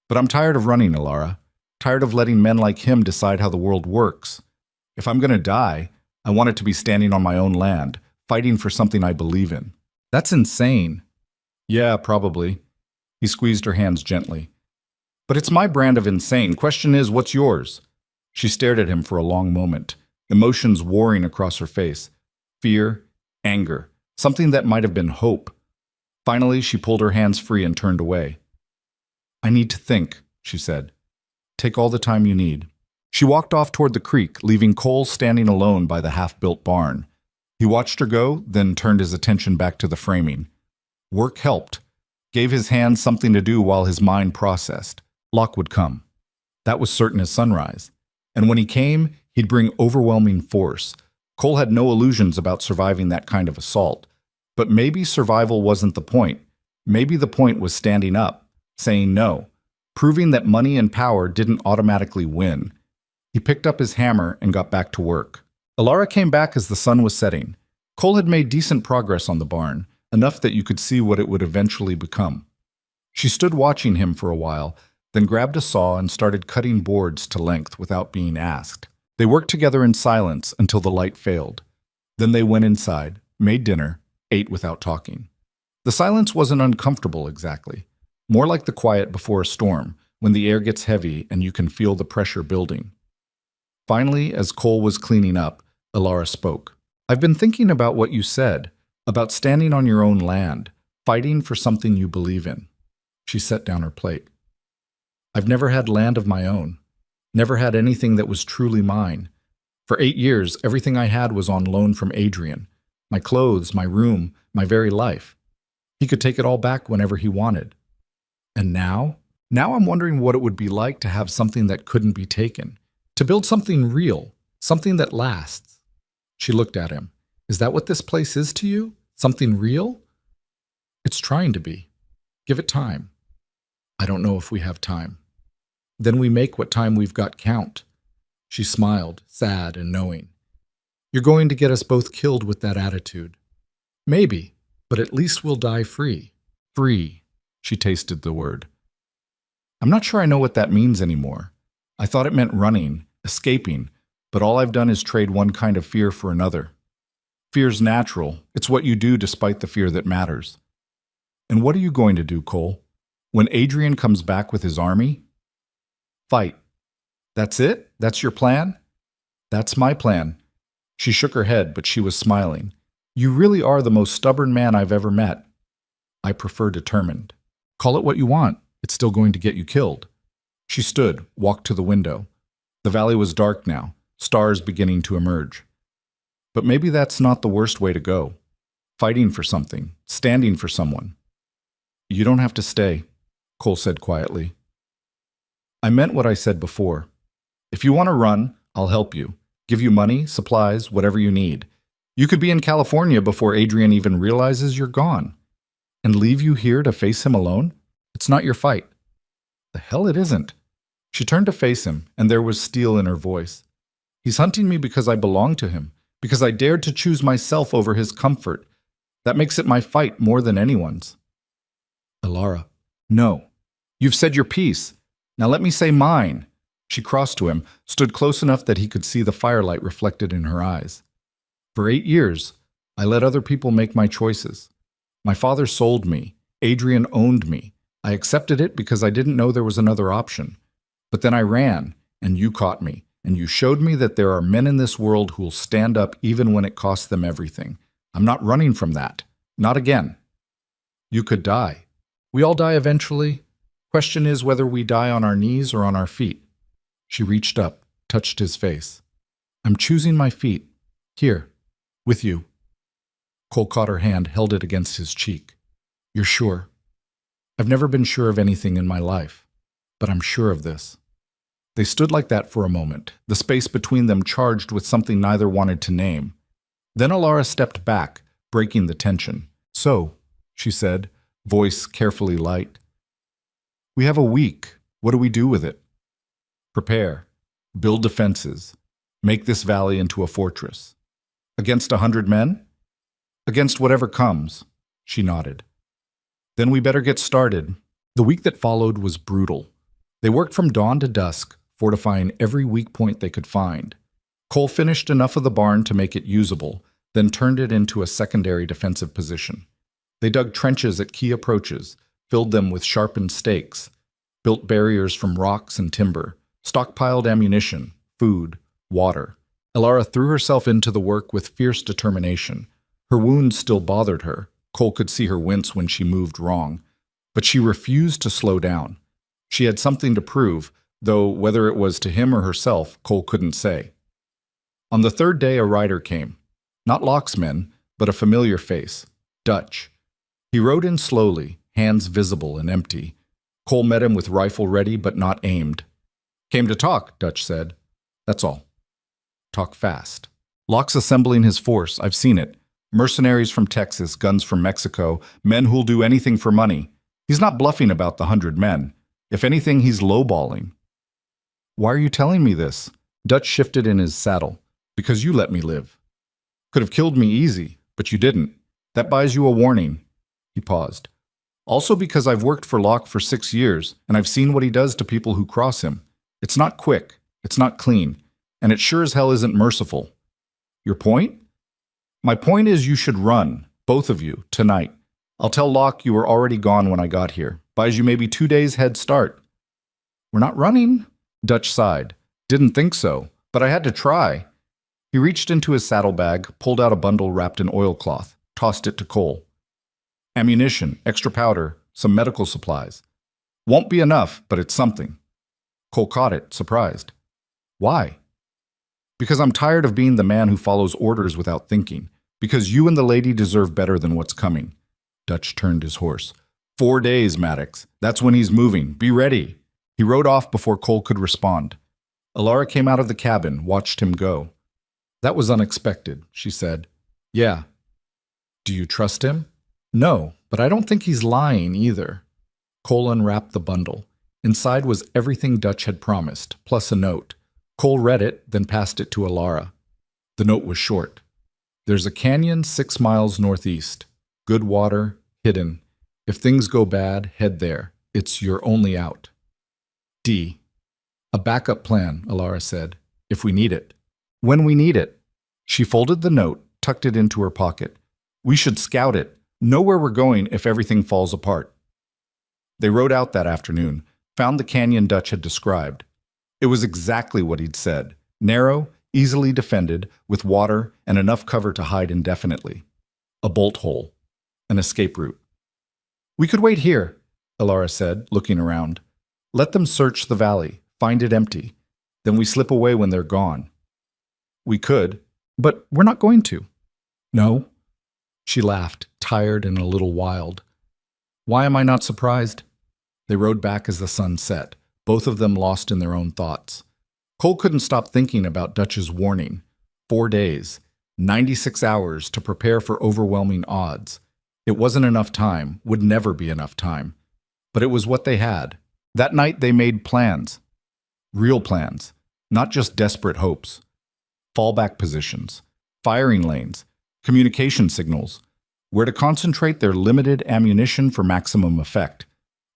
But I'm tired of running, Alara. Tired of letting men like him decide how the world works. If I'm going to die, I want it to be standing on my own land, fighting for something I believe in. That's insane. Yeah, probably. He squeezed her hands gently. But it's my brand of insane. Question is, what's yours? She stared at him for a long moment, emotions warring across her face. Fear, anger, something that might have been hope. Finally, she pulled her hands free and turned away. I need to think, she said. Take all the time you need. She walked off toward the creek, leaving Cole standing alone by the half-built barn. He watched her go, then turned his attention back to the framing. Work helped, gave his hands something to do while his mind processed. Locke would come. That was certain as sunrise. And when he came, he'd bring overwhelming force. Cole had no illusions about surviving that kind of assault. But maybe survival wasn't the point. Maybe the point was standing up, saying no, proving that money and power didn't automatically win. He picked up his hammer and got back to work. Alara came back as the sun was setting. Cole had made decent progress on the barn, enough that you could see what it would eventually become. She stood watching him for a while, then grabbed a saw and started cutting boards to length without being asked. They worked together in silence until the light failed. Then they went inside, made dinner, ate without talking. The silence wasn't uncomfortable exactly, More like the quiet before a storm, when the air gets heavy and you can feel the pressure building. Finally, as Cole was cleaning up, Ilara spoke. I've been thinking about what you said, about standing on your own land, fighting for something you believe in. She set down her plate. I've never had land of my own, never had anything that was truly mine. For 8 years, everything I had was on loan from Adrian. My clothes, my room, my very life. He could take it all back whenever he wanted. And now? Now I'm wondering what it would be like to have something that couldn't be taken. To build something real, something that lasts. She looked at him. Is that what this place is to you? Something real? It's trying to be. Give it time. I don't know if we have time. Then we make what time we've got count. She smiled, sad and knowing. You're going to get us both killed with that attitude. Maybe, but at least we'll die free. Free. She tasted the word. I'm not sure I know what that means anymore. I thought it meant running, escaping, but all I've done is trade one kind of fear for another. Fear's natural. It's what you do despite the fear that matters. And what are you going to do, Cole? When Adrian comes back with his army? Fight. That's it? That's your plan? That's my plan. She shook her head, but she was smiling. You really are the most stubborn man I've ever met. I prefer determined. Call it what you want. It's still going to get you killed. She stood, walked to the window. The valley was dark now, stars beginning to emerge. But maybe that's not the worst way to go. Fighting for something, standing for someone. You don't have to stay, Cole said quietly. I meant what I said before. If you want to run, I'll help you. Give you money, supplies, whatever you need. You could be in California before Adrian even realizes you're gone. And leave you here to face him alone? It's not your fight. The hell it isn't. She turned to face him, and there was steel in her voice. He's hunting me because I belong to him, because I dared to choose myself over his comfort. That makes it my fight more than anyone's. Ilara, no. You've said your piece. Now let me say mine. She crossed to him, stood close enough that he could see the firelight reflected in her eyes. For 8 years, I let other people make my choices. My father sold me. Adrian owned me. I accepted it because I didn't know there was another option. But then I ran, and you caught me, and you showed me that there are men in this world who'll stand up even when it costs them everything. I'm not running from that. Not again. You could die. We all die eventually. Question is whether we die on our knees or on our feet. She reached up, touched his face. I'm choosing my feet. Here, with you. Cole caught her hand, held it against his cheek. You're sure? I've never been sure of anything in my life, but I'm sure of this. They stood like that for a moment, the space between them charged with something neither wanted to name. Then Ilara stepped back, breaking the tension. So, she said, voice carefully light. We have a week. What do we do with it? Prepare. Build defenses. Make this valley into a fortress. Against 100 men? Against whatever comes, she nodded. Then we better get started. The week that followed was brutal. They worked from dawn to dusk, fortifying every weak point they could find. Cole finished enough of the barn to make it usable, then turned it into a secondary defensive position. They dug trenches at key approaches, filled them with sharpened stakes, built barriers from rocks and timber, stockpiled ammunition, food, water. Ilara threw herself into the work with fierce determination. Her wounds still bothered her. Cole could see her wince when she moved wrong. But she refused to slow down. She had something to prove, though whether it was to him or herself, Cole couldn't say. On the third day, a rider came. Not Locksman, but a familiar face, Dutch. He rode in slowly, hands visible and empty. Cole met him with rifle ready but not aimed. Came to talk, Dutch said. That's all. Talk fast. Locke's assembling his force, I've seen it. Mercenaries from Texas, guns from Mexico, men who'll do anything for money. He's not bluffing about the 100 men. If anything, he's lowballing. Why are you telling me this? Dutch shifted in his saddle. Because you let me live. Could have killed me easy, but you didn't. That buys you a warning. He paused. Also because I've worked for Locke for 6 years, and I've seen what he does to people who cross him. It's not quick. It's not clean. And it sure as hell isn't merciful. Your point? My point is you should run, both of you, tonight. I'll tell Locke you were already gone when I got here. Buys you maybe 2 days head start. We're not running? Dutch sighed. Didn't think so, but I had to try. He reached into his saddlebag, pulled out a bundle wrapped in oilcloth, tossed it to Cole. Ammunition, extra powder, some medical supplies. Won't be enough, but it's something. Cole caught it, surprised. Why? Because I'm tired of being the man who follows orders without thinking. Because you and the lady deserve better than what's coming. Dutch turned his horse. 4 days, Maddox. That's when he's moving. Be ready. He rode off before Cole could respond. Alara came out of the cabin, watched him go. That was unexpected, she said. Yeah. Do you trust him? No, but I don't think he's lying either. Cole unwrapped the bundle. Inside was everything Dutch had promised, plus a note. Cole read it, then passed it to Alara. The note was short. There's a canyon 6 miles northeast. Good water, hidden. If things go bad, head there. It's your only out. D. A backup plan, Alara said. If we need it. When we need it. She folded the note, tucked it into her pocket. We should scout it. Know where we're going if everything falls apart. They rode out that afternoon, found the canyon Dutch had described. It was exactly what he'd said. Narrow, easily defended, with water and enough cover to hide indefinitely. A bolt hole. An escape route. We could wait here, Alara said, looking around. Let them search the valley, find it empty. Then we slip away when they're gone. We could, but we're not going to. No? She laughed, tired and a little wild. Why am I not surprised? They rode back as the sun set, both of them lost in their own thoughts. Cole couldn't stop thinking about Dutch's warning. 4 days, 96 hours to prepare for overwhelming odds. It wasn't enough time, would never be enough time. But it was what they had. That night they made plans. Real plans, not just desperate hopes. Fallback positions, firing lanes, communication signals, where to concentrate their limited ammunition for maximum effect,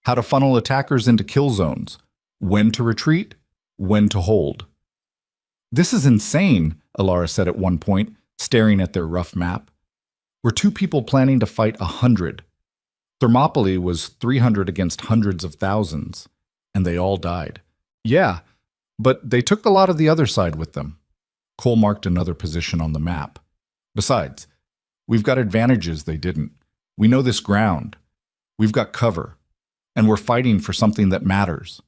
how to funnel attackers into kill zones, when to retreat, when to hold. This is insane, Alara said at one point, staring at their rough map. We're 2 people planning to fight 100. Thermopylae was 300 against hundreds of thousands, and they all died. Yeah, but they took a lot of the other side with them. Cole marked another position on the map. Besides, we've got advantages they didn't. We know this ground. We've got cover. And we're fighting for something that matters.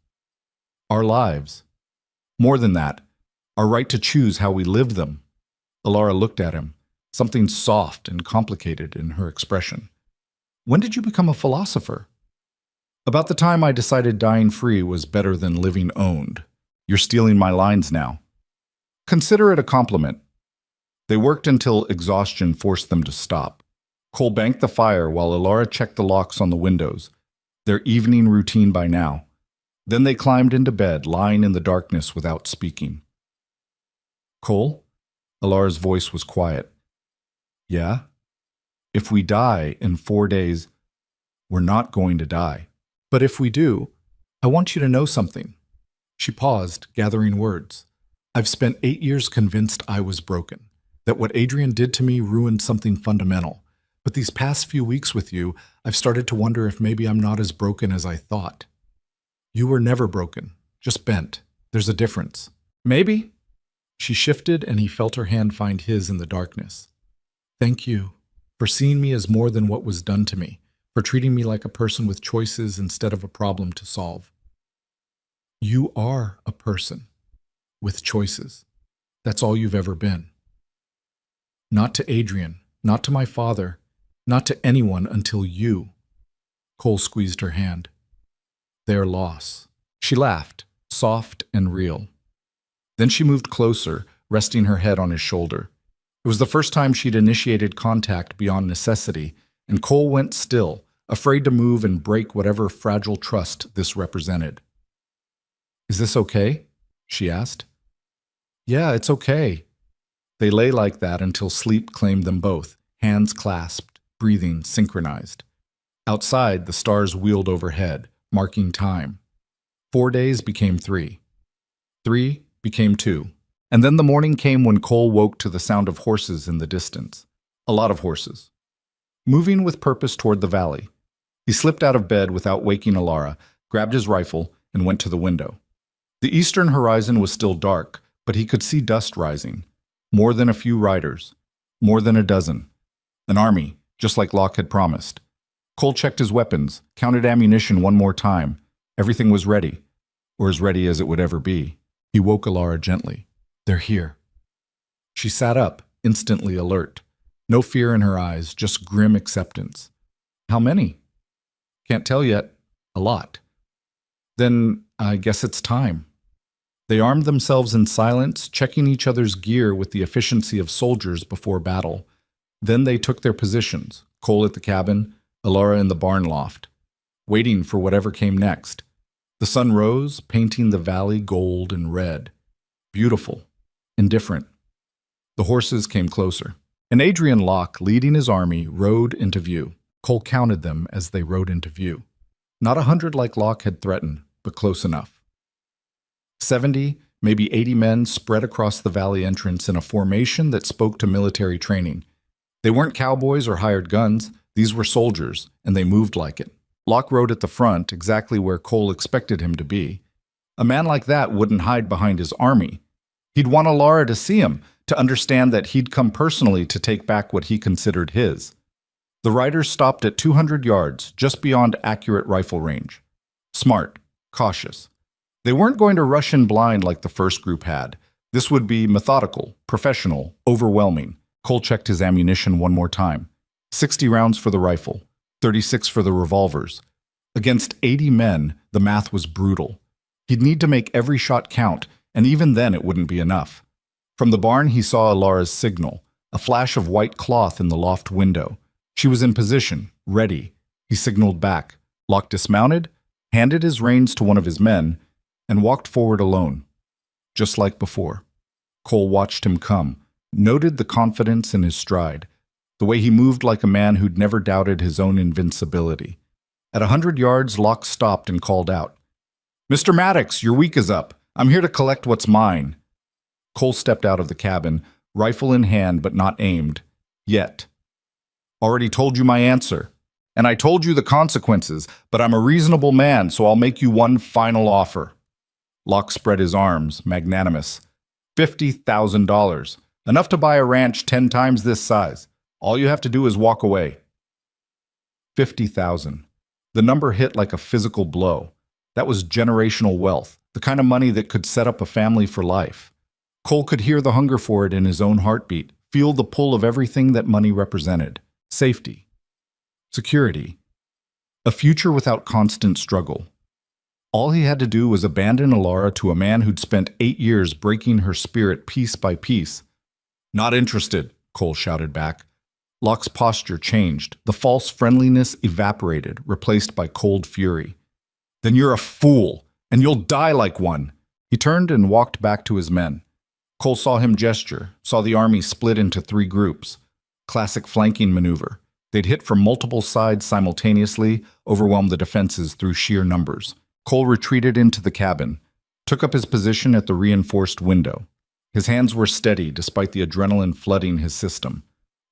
Our lives. More than that, our right to choose how we live them. Alara looked at him, something soft and complicated in her expression. When did you become a philosopher? About the time I decided dying free was better than living owned. You're stealing my lines now. Consider it a compliment. They worked until exhaustion forced them to stop. Cole banked the fire while Alara checked the locks on the windows, their evening routine by now. Then they climbed into bed, lying in the darkness without speaking. Cole? Alara's voice was quiet. Yeah? If we die in 4 days, we're not going to die. But if we do, I want you to know something. She paused, gathering words. I've spent 8 years convinced I was broken, that what Adrian did to me ruined something fundamental. But these past few weeks with you, I've started to wonder if maybe I'm not as broken as I thought. You were never broken, just bent. There's a difference. Maybe. She shifted and he felt her hand find his in the darkness. Thank you for seeing me as more than what was done to me, for treating me like a person with choices instead of a problem to solve. You are a person with choices. That's all you've ever been. Not to Adrian, not to my father, not to anyone until you. Cole squeezed her hand. Their loss. She laughed, soft and real. Then she moved closer, resting her head on his shoulder. It was the first time she'd initiated contact beyond necessity, and Cole went still, afraid to move and break whatever fragile trust this represented. Is this okay? She asked. Yeah, it's okay. They lay like that until sleep claimed them both, hands clasped, breathing synchronized. Outside, the stars wheeled overhead, marking time. 4 days became 3. 3 became 2. And then the morning came when Cole woke to the sound of horses in the distance. A lot of horses. moving with purpose toward the valley. He slipped out of bed without waking Alara, grabbed his rifle, and went to the window. The eastern horizon was still dark, but he could see dust rising. More than a few riders. More than a dozen. An army, just like Locke had promised. Cole checked his weapons, counted ammunition one more time. Everything was ready, or as ready as it would ever be. He woke Alara gently. "They're here." She sat up, instantly alert. No fear in her eyes, just grim acceptance. "How many?" "Can't tell yet. A lot." "Then I guess it's time." They armed themselves in silence, checking each other's gear with the efficiency of soldiers before battle. Then they took their positions, Cole at the cabin, Alara in the barn loft, waiting for whatever came next. The sun rose, painting the valley gold and red. Beautiful, indifferent. The horses came closer. And Adrian Locke, leading his army, rode into view. Cole counted them as they rode into view. Not 100 like Locke had threatened, but close enough. 70, maybe 80 men spread across the valley entrance in a formation that spoke to military training. They weren't cowboys or hired guns. These were soldiers, and they moved like it. Locke rode at the front, exactly where Cole expected him to be. A man like that wouldn't hide behind his army. He'd want Alara to see him, to understand that he'd come personally to take back what he considered his. The riders stopped at 200 yards, just beyond accurate rifle range. Smart, cautious. They weren't going to rush in blind like the first group had. This would be methodical, professional, overwhelming. Cole checked his ammunition one more time. 60 rounds for the rifle, 36 for the revolvers. Against 80 men, the math was brutal. He'd need to make every shot count, and even then it wouldn't be enough. From the barn, he saw Alara's signal, a flash of white cloth in the loft window. She was in position, ready. He signaled back. Locke dismounted, handed his reins to one of his men, and walked forward alone, just like before. Cole watched him come, noted the confidence in his stride, the way he moved like a man who'd never doubted his own invincibility. At 100 yards, Locke stopped and called out, "Mr. Maddox, your week is up. I'm here to collect what's mine." Cole stepped out of the cabin, rifle in hand but not aimed. Yet. "Already told you my answer. And I told you the consequences, but I'm a reasonable man, so I'll make you one final offer." Locke spread his arms, magnanimous. $50,000. Enough to buy a ranch 10 times this size. All you have to do is walk away. 50,000. The number hit like a physical blow. That was generational wealth, the kind of money that could set up a family for life. Cole could hear the hunger for it in his own heartbeat, feel the pull of everything that money represented. Safety. Security. A future without constant struggle. All he had to do was abandon Alara to a man who'd spent 8 years breaking her spirit piece by piece. "Not interested," Cole shouted back. Locke's posture changed. The false friendliness evaporated, replaced by cold fury. "Then you're a fool, and you'll die like one." He turned and walked back to his men. Cole saw him gesture, saw the army split into 3 groups. Classic flanking maneuver. They'd hit from multiple sides simultaneously, overwhelm the defenses through sheer numbers. Cole retreated into the cabin, took up his position at the reinforced window. His hands were steady despite the adrenaline flooding his system.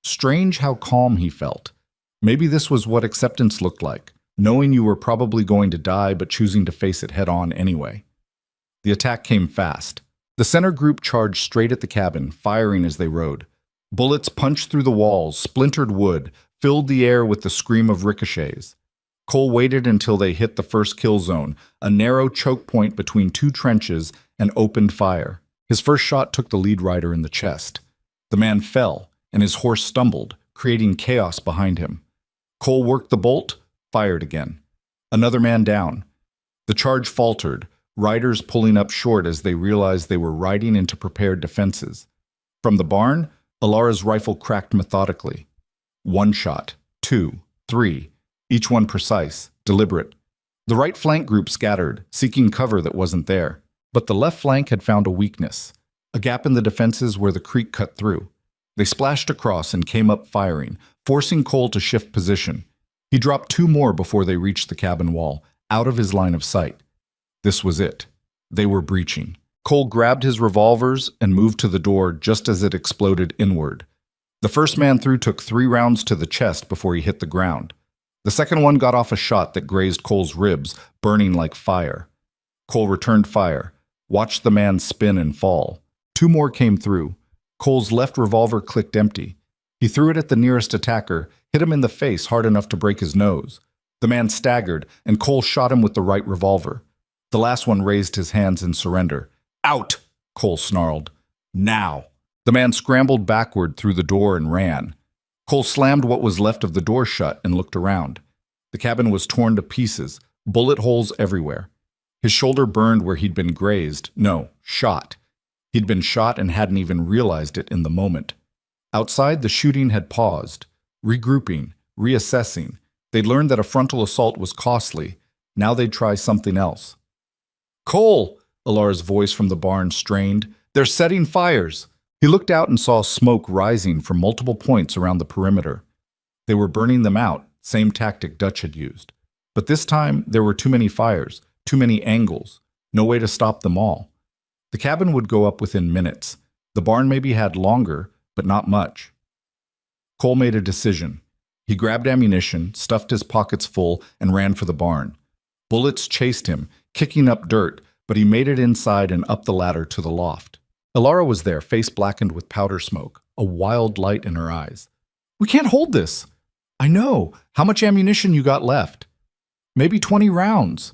Strange how calm he felt. Maybe this was what acceptance looked like, knowing you were probably going to die but choosing to face it head-on anyway. The attack came fast. The center group charged straight at the cabin, firing as they rode. Bullets punched through the walls, splintered wood, filled the air with the scream of ricochets. Cole waited until they hit the first kill zone, a narrow choke point between 2 trenches, and opened fire. His first shot took the lead rider in the chest. The man fell, and his horse stumbled, creating chaos behind him. Cole worked the bolt, fired again. Another man down. The charge faltered, riders pulling up short as they realized they were riding into prepared defenses. From the barn, Alara's rifle cracked methodically. 1 shot, 2, 3, each one precise, deliberate. The right flank group scattered, seeking cover that wasn't there. But the left flank had found a weakness, a gap in the defenses where the creek cut through. They splashed across and came up firing, forcing Cole to shift position. He dropped 2 more before they reached the cabin wall, out of his line of sight. This was it. They were breaching. Cole grabbed his revolvers and moved to the door just as it exploded inward. The first man through took 3 rounds to the chest before he hit the ground. The second one got off a shot that grazed Cole's ribs, burning like fire. Cole returned fire, watched the man spin and fall. 2 more came through. Cole's left revolver clicked empty. He threw it at the nearest attacker, hit him in the face hard enough to break his nose. The man staggered, and Cole shot him with the right revolver. The last one raised his hands in surrender. "Out!" Cole snarled. "Now!" The man scrambled backward through the door and ran. Cole slammed what was left of the door shut and looked around. The cabin was torn to pieces, bullet holes everywhere. His shoulder burned where he'd been grazed. No, shot. He'd been shot and hadn't even realized it in the moment. Outside, the shooting had paused, regrouping, reassessing. They'd learned that a frontal assault was costly. Now they'd try something else. "Cole!" Alara's voice from the barn strained. "They're setting fires!" He looked out and saw smoke rising from multiple points around the perimeter. They were burning them out, same tactic Dutch had used. But this time, there were too many fires, too many angles, no way to stop them all. The cabin would go up within minutes. The barn maybe had longer, but not much. Cole made a decision. He grabbed ammunition, stuffed his pockets full, and ran for the barn. Bullets chased him, kicking up dirt, but he made it inside and up the ladder to the loft. Alara was there, face blackened with powder smoke, a wild light in her eyes. "We can't hold this." "I know. How much ammunition you got left?" "Maybe 20 rounds.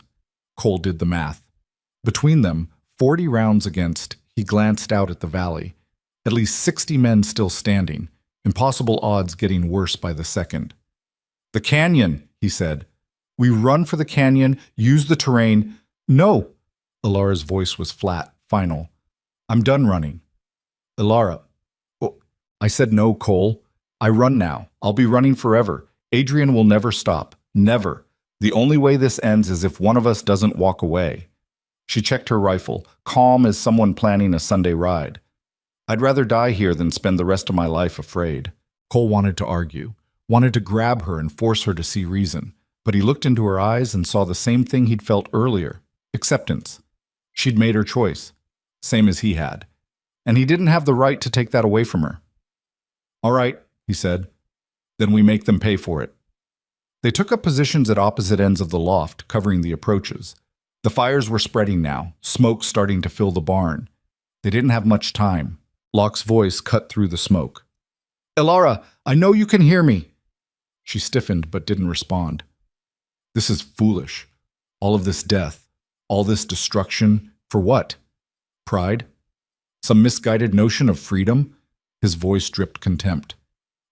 Cole did the math. Between them, 40 rounds against, he glanced out at the valley. At least 60 men still standing, impossible odds getting worse by the second. "The canyon," he said. "We run for the canyon, use the terrain." "No." Alara's voice was flat, final. "I'm done running." "Alara." "Oh, I said no, Cole. I run now. I'll be running forever. Adrian will never stop. Never. The only way this ends is if one of us doesn't walk away." She checked her rifle, calm as someone planning a Sunday ride. "I'd rather die here than spend the rest of my life afraid." Cole wanted to argue, wanted to grab her and force her to see reason, but he looked into her eyes and saw the same thing he'd felt earlier, acceptance. She'd made her choice, same as he had, and he didn't have the right to take that away from her. "All right," he said, "then we make them pay for it." They took up positions at opposite ends of the loft, covering the approaches. The fires were spreading now, smoke starting to fill the barn. They didn't have much time. Locke's voice cut through the smoke. "Alara, I know you can hear me." She stiffened but didn't respond. "This is foolish. All of this death, all this destruction, for what? Pride? Some misguided notion of freedom?" His voice dripped contempt.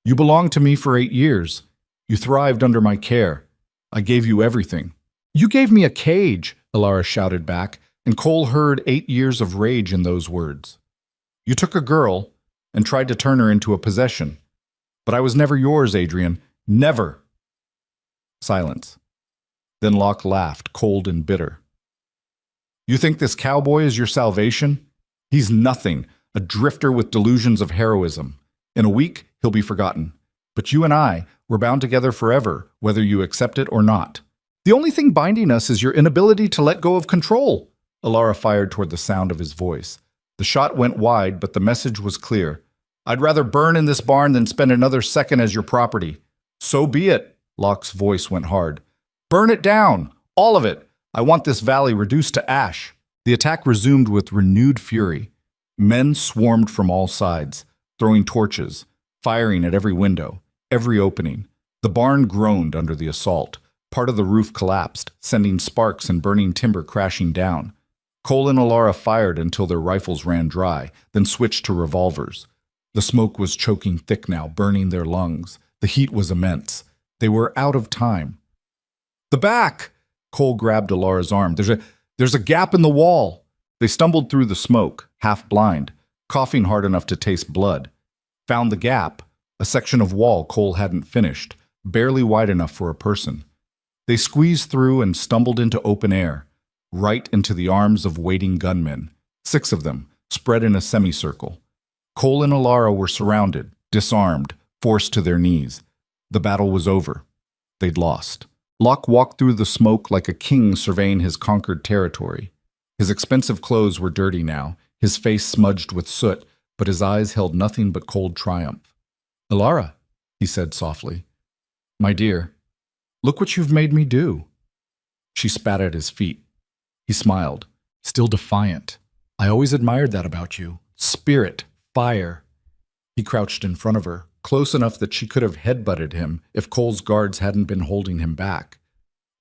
"You belonged to me for 8 years. You thrived under my care. I gave you everything." "You gave me a cage," Alara shouted back, and Cole heard 8 years of rage in those words. "You took a girl and tried to turn her into a possession. But I was never yours, Adrian. Never." Silence. Then Locke laughed, cold and bitter. "You think this cowboy is your salvation? He's nothing, a drifter with delusions of heroism. In a week, he'll be forgotten. But you and I, we're bound together forever, whether you accept it or not. The only thing binding us is your inability to let go of control." Alara fired toward the sound of his voice. The shot went wide, but the message was clear. "I'd rather burn in this barn than spend another second as your property." "So be it." Locke's voice went hard. "Burn it down, all of it. I want this valley reduced to ash." The attack resumed with renewed fury. Men swarmed from all sides, throwing torches, firing at every window, every opening. The barn groaned under the assault. Part of the roof collapsed, sending sparks and burning timber crashing down. Cole and Alara fired until their rifles ran dry, then switched to revolvers. The smoke was choking thick now, burning their lungs. The heat was immense. They were out of time. "The back!" Cole grabbed Alara's arm. There's a gap in the wall." They stumbled through the smoke, half blind, coughing hard enough to taste blood. Found the gap, a section of wall Cole hadn't finished, barely wide enough for a person. They squeezed through and stumbled into open air, right into the arms of waiting gunmen, 6 of them, spread in a semicircle. Cole and Alara were surrounded, disarmed, forced to their knees. The battle was over. They'd lost. Locke walked through the smoke like a king surveying his conquered territory. His expensive clothes were dirty now, his face smudged with soot, but his eyes held nothing but cold triumph. Alara, he said softly. My dear, look what you've made me do. She spat at his feet. He smiled, still defiant. I always admired that about you. Spirit, fire. He crouched in front of her, close enough that she could have headbutted him if Cole's guards hadn't been holding him back.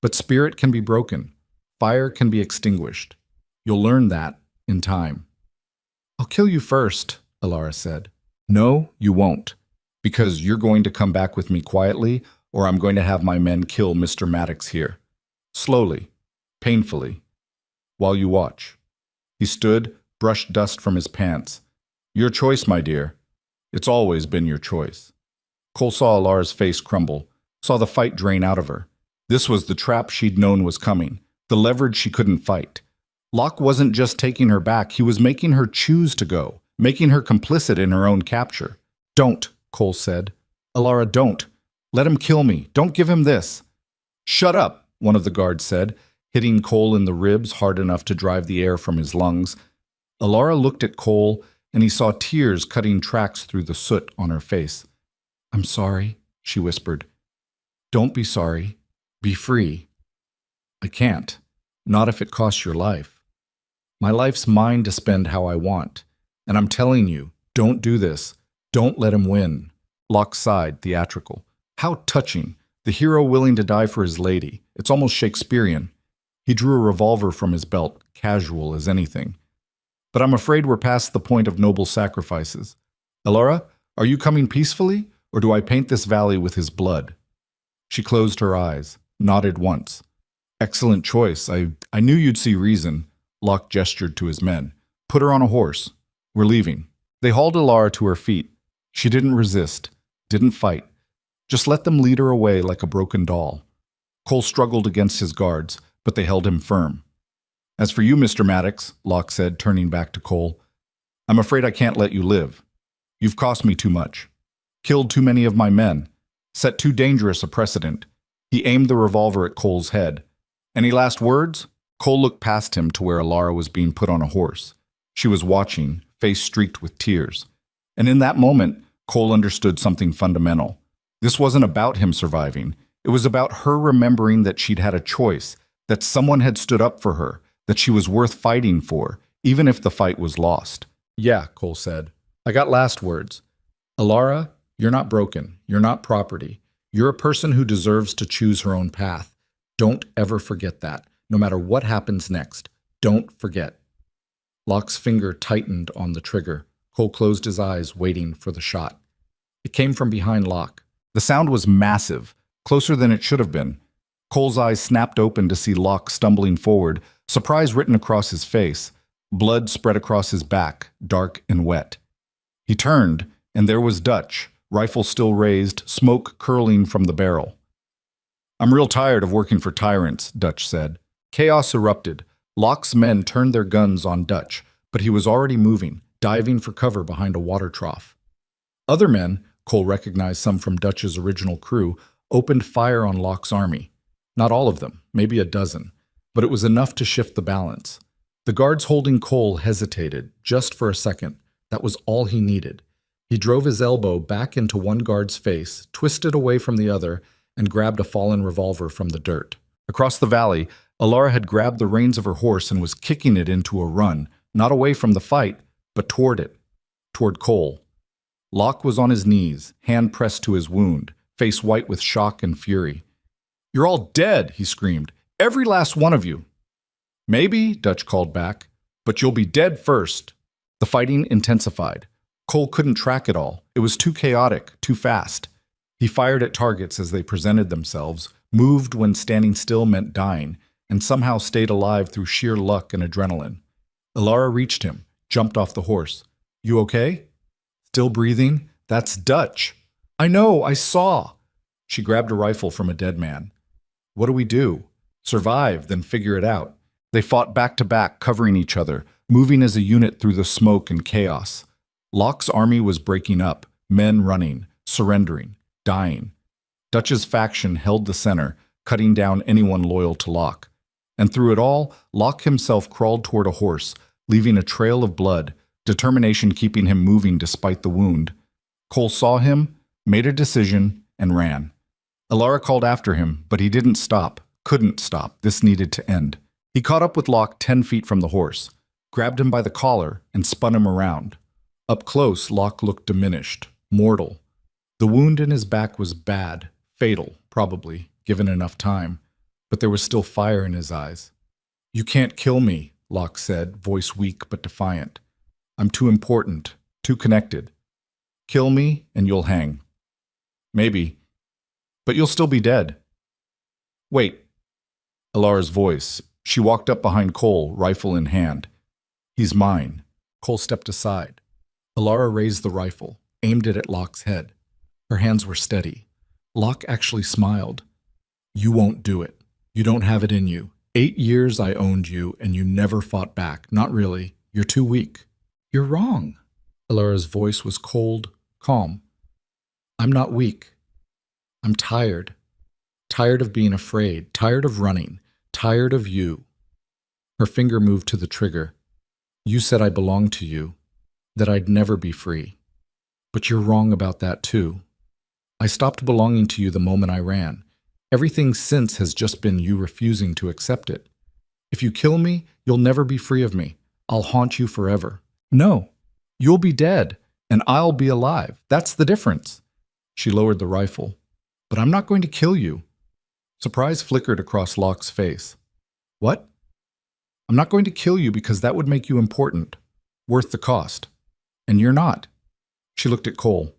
But spirit can be broken. Fire can be extinguished. You'll learn that in time. I'll kill you first, Alara said. No, you won't. Because you're going to come back with me quietly, or I'm going to have my men kill Mr. Maddox here. Slowly, painfully, while you watch. He stood, brushed dust from his pants. Your choice, my dear. It's always been your choice. Cole saw Alara's face crumble, saw the fight drain out of her. This was the trap she'd known was coming, the leverage she couldn't fight. Locke wasn't just taking her back, he was making her choose to go, making her complicit in her own capture. Don't, Cole said. Alara, don't. Let him kill me. Don't give him this. Shut up, one of the guards said, hitting Cole in the ribs hard enough to drive the air from his lungs. Alara looked at Cole, and he saw tears cutting tracks through the soot on her face. I'm sorry, she whispered. Don't be sorry. Be free. I can't. Not if it costs your life. My life's mine to spend how I want. And I'm telling you, don't do this. Don't let him win. Locke sighed, theatrical. How touching. The hero willing to die for his lady. It's almost Shakespearean. He drew a revolver from his belt, casual as anything. But I'm afraid we're past the point of noble sacrifices. Alara, are you coming peacefully, or do I paint this valley with his blood? She closed her eyes, nodded once. Excellent choice. I knew you'd see reason. Locke gestured to his men. Put her on a horse. We're leaving. They hauled Alara to her feet. She didn't resist, didn't fight. Just let them lead her away like a broken doll. Cole struggled against his guards, but they held him firm. As for you, Mr. Maddox, Locke said, turning back to Cole, I'm afraid I can't let you live. You've cost me too much. Killed too many of my men. Set too dangerous a precedent. He aimed the revolver at Cole's head. Any last words? Cole looked past him to where Alara was being put on a horse. She was watching, face streaked with tears. And in that moment, Cole understood something fundamental. This wasn't about him surviving. It was about her remembering that she'd had a choice, that someone had stood up for her, that she was worth fighting for, even if the fight was lost. Yeah, Cole said. I got last words. Alara, you're not broken. You're not property. You're a person who deserves to choose her own path. Don't ever forget that, no matter what happens next. Don't forget. Locke's finger tightened on the trigger. Cole closed his eyes, waiting for the shot. It came from behind Locke. The sound was massive, closer than it should have been. Cole's eyes snapped open to see Locke stumbling forward, surprise written across his face. Blood spread across his back, dark and wet. He turned, and there was Dutch, rifle still raised, smoke curling from the barrel. I'm real tired of working for tyrants, Dutch said. Chaos erupted. Locke's men turned their guns on Dutch, but he was already moving, diving for cover behind a water trough. Other men, Cole recognized some from Dutch's original crew, opened fire on Locke's army. Not all of them, maybe a dozen, but it was enough to shift the balance. The guards holding Cole hesitated, just for a second. That was all he needed. He drove his elbow back into one guard's face, twisted away from the other, and grabbed a fallen revolver from the dirt. Across the valley, Alara had grabbed the reins of her horse and was kicking it into a run, not away from the fight, but toward it, toward Cole. Locke was on his knees, hand pressed to his wound, face white with shock and fury. You're all dead, he screamed. Every last one of you. Maybe, Dutch called back, but you'll be dead first. The fighting intensified. Cole couldn't track it all. It was too chaotic, too fast. He fired at targets as they presented themselves, moved when standing still meant dying, and somehow stayed alive through sheer luck and adrenaline. Alara reached him, jumped off the horse. You okay? Still breathing? That's Dutch. I know, I saw. She grabbed a rifle from a dead man. What do we do? Survive, then figure it out. They fought back to back, covering each other, moving as a unit through the smoke and chaos. Locke's army was breaking up, men running, surrendering, dying. Dutch's faction held the center, cutting down anyone loyal to Locke. And through it all, Locke himself crawled toward a horse, leaving a trail of blood, determination keeping him moving despite the wound. Cole saw him, made a decision, and ran. Alara called after him, but he didn't stop, couldn't stop. This needed to end. He caught up with Locke 10 feet from the horse, grabbed him by the collar, and spun him around. Up close, Locke looked diminished, mortal. The wound in his back was bad, fatal, probably, given enough time, but there was still fire in his eyes. "You can't kill me," Locke said, voice weak but defiant. "I'm too important, too connected. Kill me and you'll hang. Maybe, but you'll still be dead." "Wait." Alara's voice. She walked up behind Cole, rifle in hand. "He's mine." Cole stepped aside. Alara raised the rifle, aimed it at Locke's head. Her hands were steady. Locke actually smiled. "You won't do it. You don't have it in you. 8 years I owned you, and you never fought back. Not really. You're too weak." "You're wrong." Alara's voice was cold, calm. "I'm not weak. I'm tired. Tired of being afraid. Tired of running. Tired of you." Her finger moved to the trigger. "You said I belonged to you, that I'd never be free. But you're wrong about that too. I stopped belonging to you the moment I ran. Everything since has just been you refusing to accept it. If you kill me, you'll never be free of me. I'll haunt you forever." "No, you'll be dead, and I'll be alive. That's the difference." She lowered the rifle. "But I'm not going to kill you." Surprise flickered across Locke's face. "What?" "I'm not going to kill you because that would make you important, worth the cost. And you're not." She looked at Cole.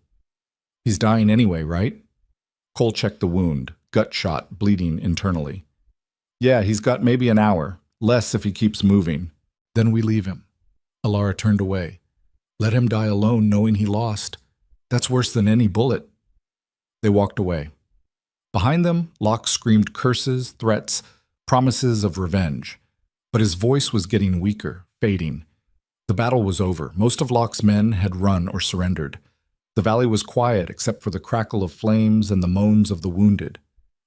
"He's dying anyway, right?" Cole checked the wound, gut shot, bleeding internally. "Yeah, he's got maybe an hour, less if he keeps moving. Then we leave him." Alara turned away. "Let him die alone knowing he lost. That's worse than any bullet." They walked away. Behind them, Locke screamed curses, threats, promises of revenge. But his voice was getting weaker, fading. The battle was over. Most of Locke's men had run or surrendered. The valley was quiet except for the crackle of flames and the moans of the wounded.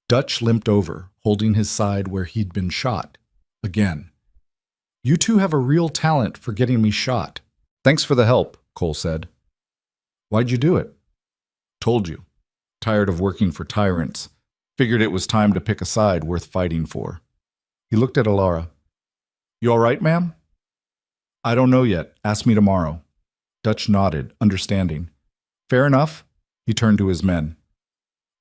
Dutch limped over, holding his side where he'd been shot. Again. "You two have a real talent for getting me shot." "Thanks for the help," Cole said. "Why'd you do it?" "Told you. Tired of working for tyrants. Figured it was time to pick a side worth fighting for." He looked at Alara. "You all right, ma'am?" "I don't know yet. Ask me tomorrow." Dutch nodded, understanding. "Fair enough." He turned to his men.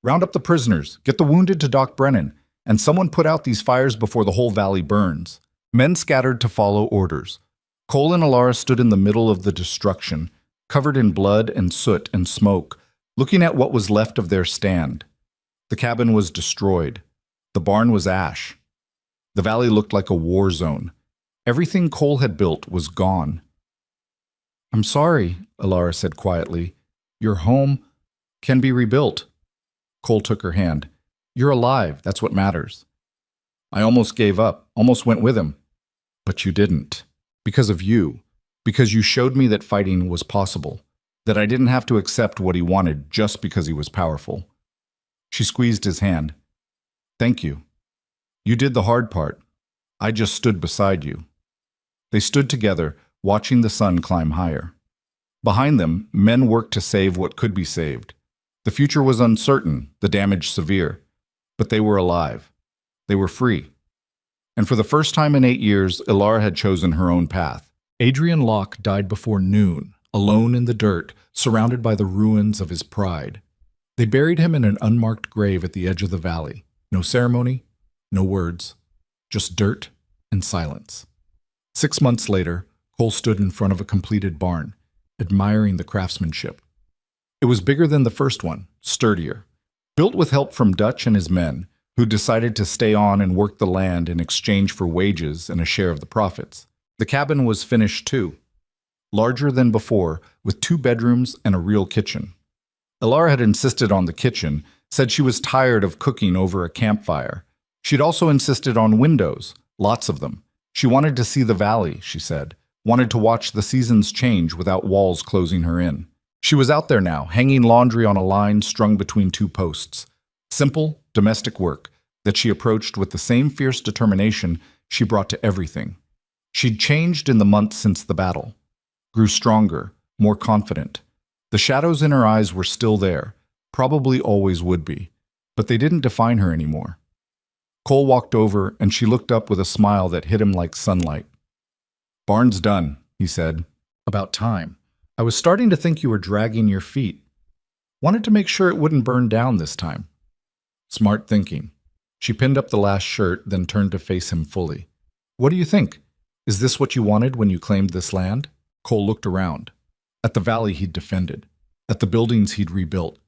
"Round up the prisoners, get the wounded to Doc Brennan, and someone put out these fires before the whole valley burns." Men scattered to follow orders. Cole and Alara stood in the middle of the destruction, covered in blood and soot and smoke, looking at what was left of their stand. The cabin was destroyed. The barn was ash. The valley looked like a war zone. Everything Cole had built was gone. "I'm sorry," Alara said quietly. "Your home can be rebuilt." Cole took her hand. "You're alive. That's what matters." "I almost gave up, almost went with him." "But you didn't. Because of you. Because you showed me that fighting was possible. That I didn't have to accept what he wanted just because he was powerful." She squeezed his hand. "Thank you. You did the hard part. I just stood beside you." They stood together, watching the sun climb higher. Behind them, men worked to save what could be saved. The future was uncertain, the damage severe. But they were alive. They were free. And for the first time in 8 years, Alara had chosen her own path. Adrian Locke died before noon, alone in the dirt, surrounded by the ruins of his pride. They buried him in an unmarked grave at the edge of the valley. No ceremony, no words, just dirt and silence. 6 months later, Cole stood in front of a completed barn, admiring the craftsmanship. It was bigger than the first one, sturdier. Built with help from Dutch and his men, who decided to stay on and work the land in exchange for wages and a share of the profits. The cabin was finished too, larger than before, with 2 bedrooms and a real kitchen. Alara had insisted on the kitchen, said she was tired of cooking over a campfire. She'd also insisted on windows, lots of them. She wanted to see the valley, she said, wanted to watch the seasons change without walls closing her in. She was out there now, hanging laundry on a line strung between 2 posts. Simple, domestic work that she approached with the same fierce determination she brought to everything. She'd changed in the months since the battle, grew stronger, more confident. The shadows in her eyes were still there, probably always would be, but they didn't define her anymore. Cole walked over, and she looked up with a smile that hit him like sunlight. "Barn's done," he said. "About time. I was starting to think you were dragging your feet. Wanted to make sure it wouldn't burn down this time." Smart thinking. She pinned up the last shirt, then turned to face him fully. "What do you think? Is this what you wanted when you claimed this land?" Cole looked around. At the valley he'd defended. At the buildings he'd rebuilt.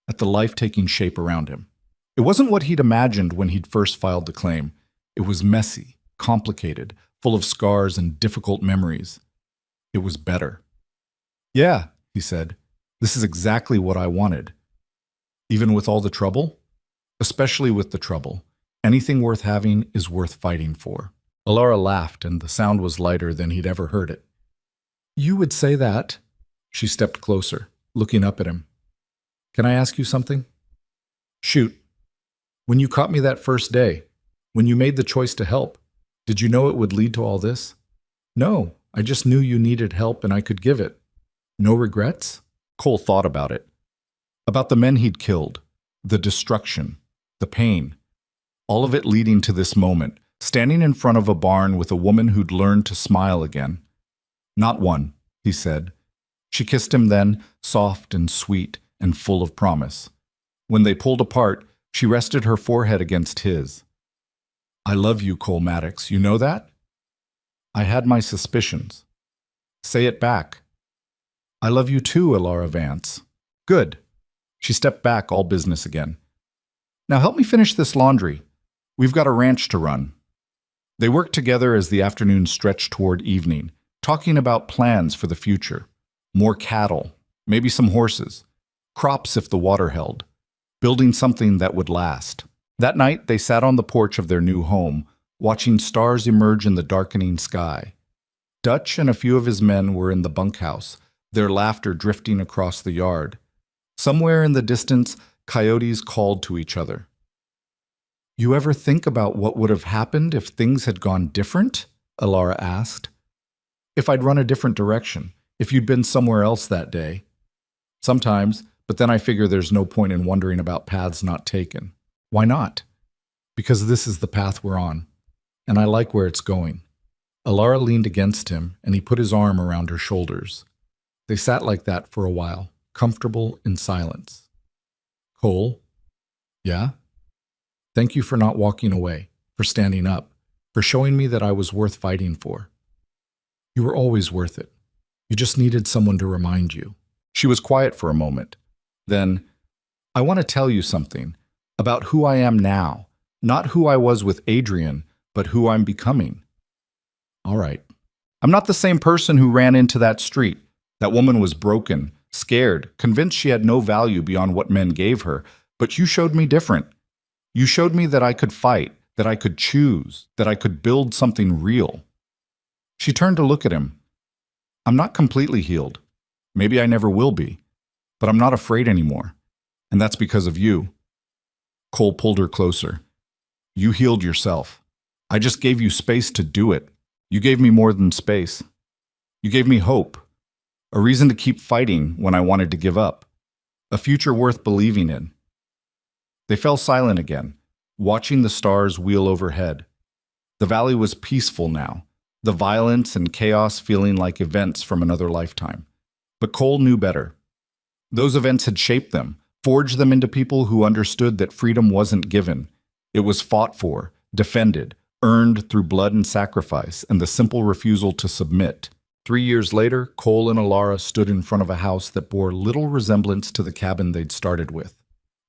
At the life taking shape around him. It wasn't what he'd imagined when he'd first filed the claim. It was messy, complicated, full of scars and difficult memories. It was better. "Yeah," he said. "This is exactly what I wanted." "Even with all the trouble?" "Especially with the trouble. Anything worth having is worth fighting for." Alara laughed, and the sound was lighter than he'd ever heard it. "You would say that?" She stepped closer, looking up at him. "Can I ask you something?" "Shoot." "When you caught me that first day, when you made the choice to help, did you know it would lead to all this?" "No, I just knew you needed help and I could give it." "No regrets?" Cole thought about it. About the men he'd killed, the destruction, the pain, all of it leading to this moment, standing in front of a barn with a woman who'd learned to smile again. "Not one," he said. She kissed him then, soft and sweet and full of promise. When they pulled apart, she rested her forehead against his. "I love you, Cole Maddox. You know that?" "I had my suspicions." "Say it back." "I love you too, Alara Vance." "Good." She stepped back, all business again. "Now help me finish this laundry. We've got a ranch to run." They worked together as the afternoon stretched toward evening, talking about plans for the future. More cattle, maybe some horses, crops if the water held, building something that would last. That night, they sat on the porch of their new home, watching stars emerge in the darkening sky. Dutch and a few of his men were in the bunkhouse, their laughter drifting across the yard. Somewhere in the distance, coyotes called to each other. "You ever think about what would have happened if things had gone different?" Alara asked. "If I'd run a different direction, if you'd been somewhere else that day." "Sometimes, but then I figure there's no point in wondering about paths not taken." "Why not?" "Because this is the path we're on, and I like where it's going." Alara leaned against him, and he put his arm around her shoulders. They sat like that for a while, comfortable in silence. "Cole?" "Yeah?" "Thank you for not walking away, for standing up, for showing me that I was worth fighting for." "You were always worth it. You just needed someone to remind you." She was quiet for a moment. Then, "I want to tell you something about who I am now, not who I was with Adrian, but who I'm becoming." "All right. I'm not the same person who ran into that street. That woman was broken, scared, convinced she had no value beyond what men gave her, but you showed me different. You showed me that I could fight, that I could choose, that I could build something real." She turned to look at him. "I'm not completely healed. Maybe I never will be. But I'm not afraid anymore. And that's because of you." Cole pulled her closer. "You healed yourself. I just gave you space to do it. You gave me more than space. You gave me hope. A reason to keep fighting when I wanted to give up. A future worth believing in." They fell silent again, watching the stars wheel overhead. The valley was peaceful now, the violence and chaos feeling like events from another lifetime. But Cole knew better. Those events had shaped them, forged them into people who understood that freedom wasn't given. It was fought for, defended, earned through blood and sacrifice, and the simple refusal to submit. 3 years later, Cole and Alara stood in front of a house that bore little resemblance to the cabin they'd started with.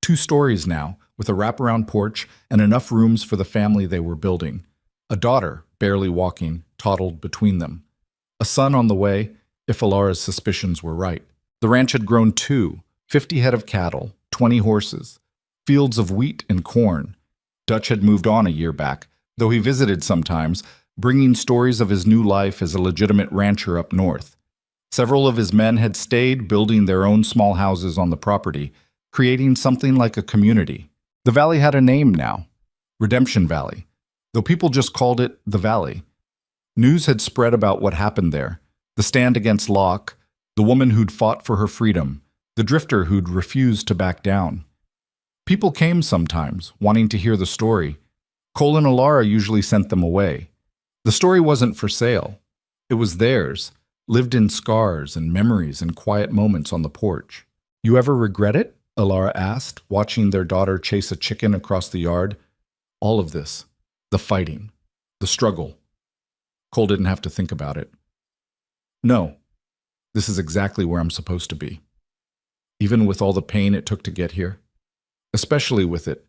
2 stories now, with a wraparound porch and enough rooms for the family they were building. A daughter, barely walking, toddled between them. A son on the way, if Alara's suspicions were right. The ranch had grown too, 50 head of cattle, 20 horses, fields of wheat and corn. Dutch had moved on a year back, though he visited sometimes, bringing stories of his new life as a legitimate rancher up north. Several of his men had stayed, building their own small houses on the property, creating something like a community. The valley had a name now, Redemption Valley, though people just called it the Valley. News had spread about what happened there, the stand against Locke, the woman who'd fought for her freedom, the drifter who'd refused to back down. People came sometimes, wanting to hear the story. Cole and Alara usually sent them away. The story wasn't for sale. It was theirs, lived in scars and memories and quiet moments on the porch. "You ever regret it?" Alara asked, watching their daughter chase a chicken across the yard. All of this. The fighting. The struggle. Cole didn't have to think about it. "No. This is exactly where I'm supposed to be. Even with all the pain it took to get here. Especially with it.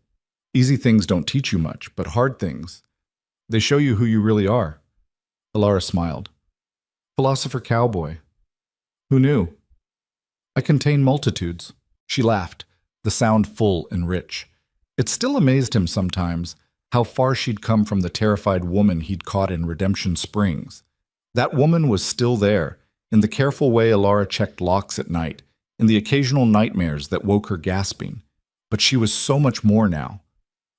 Easy things don't teach you much, but hard things, they show you who you really are." Alara smiled. "Philosopher Cowboy. Who knew? I contain multitudes." She laughed, the sound full and rich. It still amazed him sometimes how far she'd come from the terrified woman he'd caught in Redemption Springs. That woman was still there, in the careful way Alara checked locks at night, in the occasional nightmares that woke her gasping. But she was so much more now.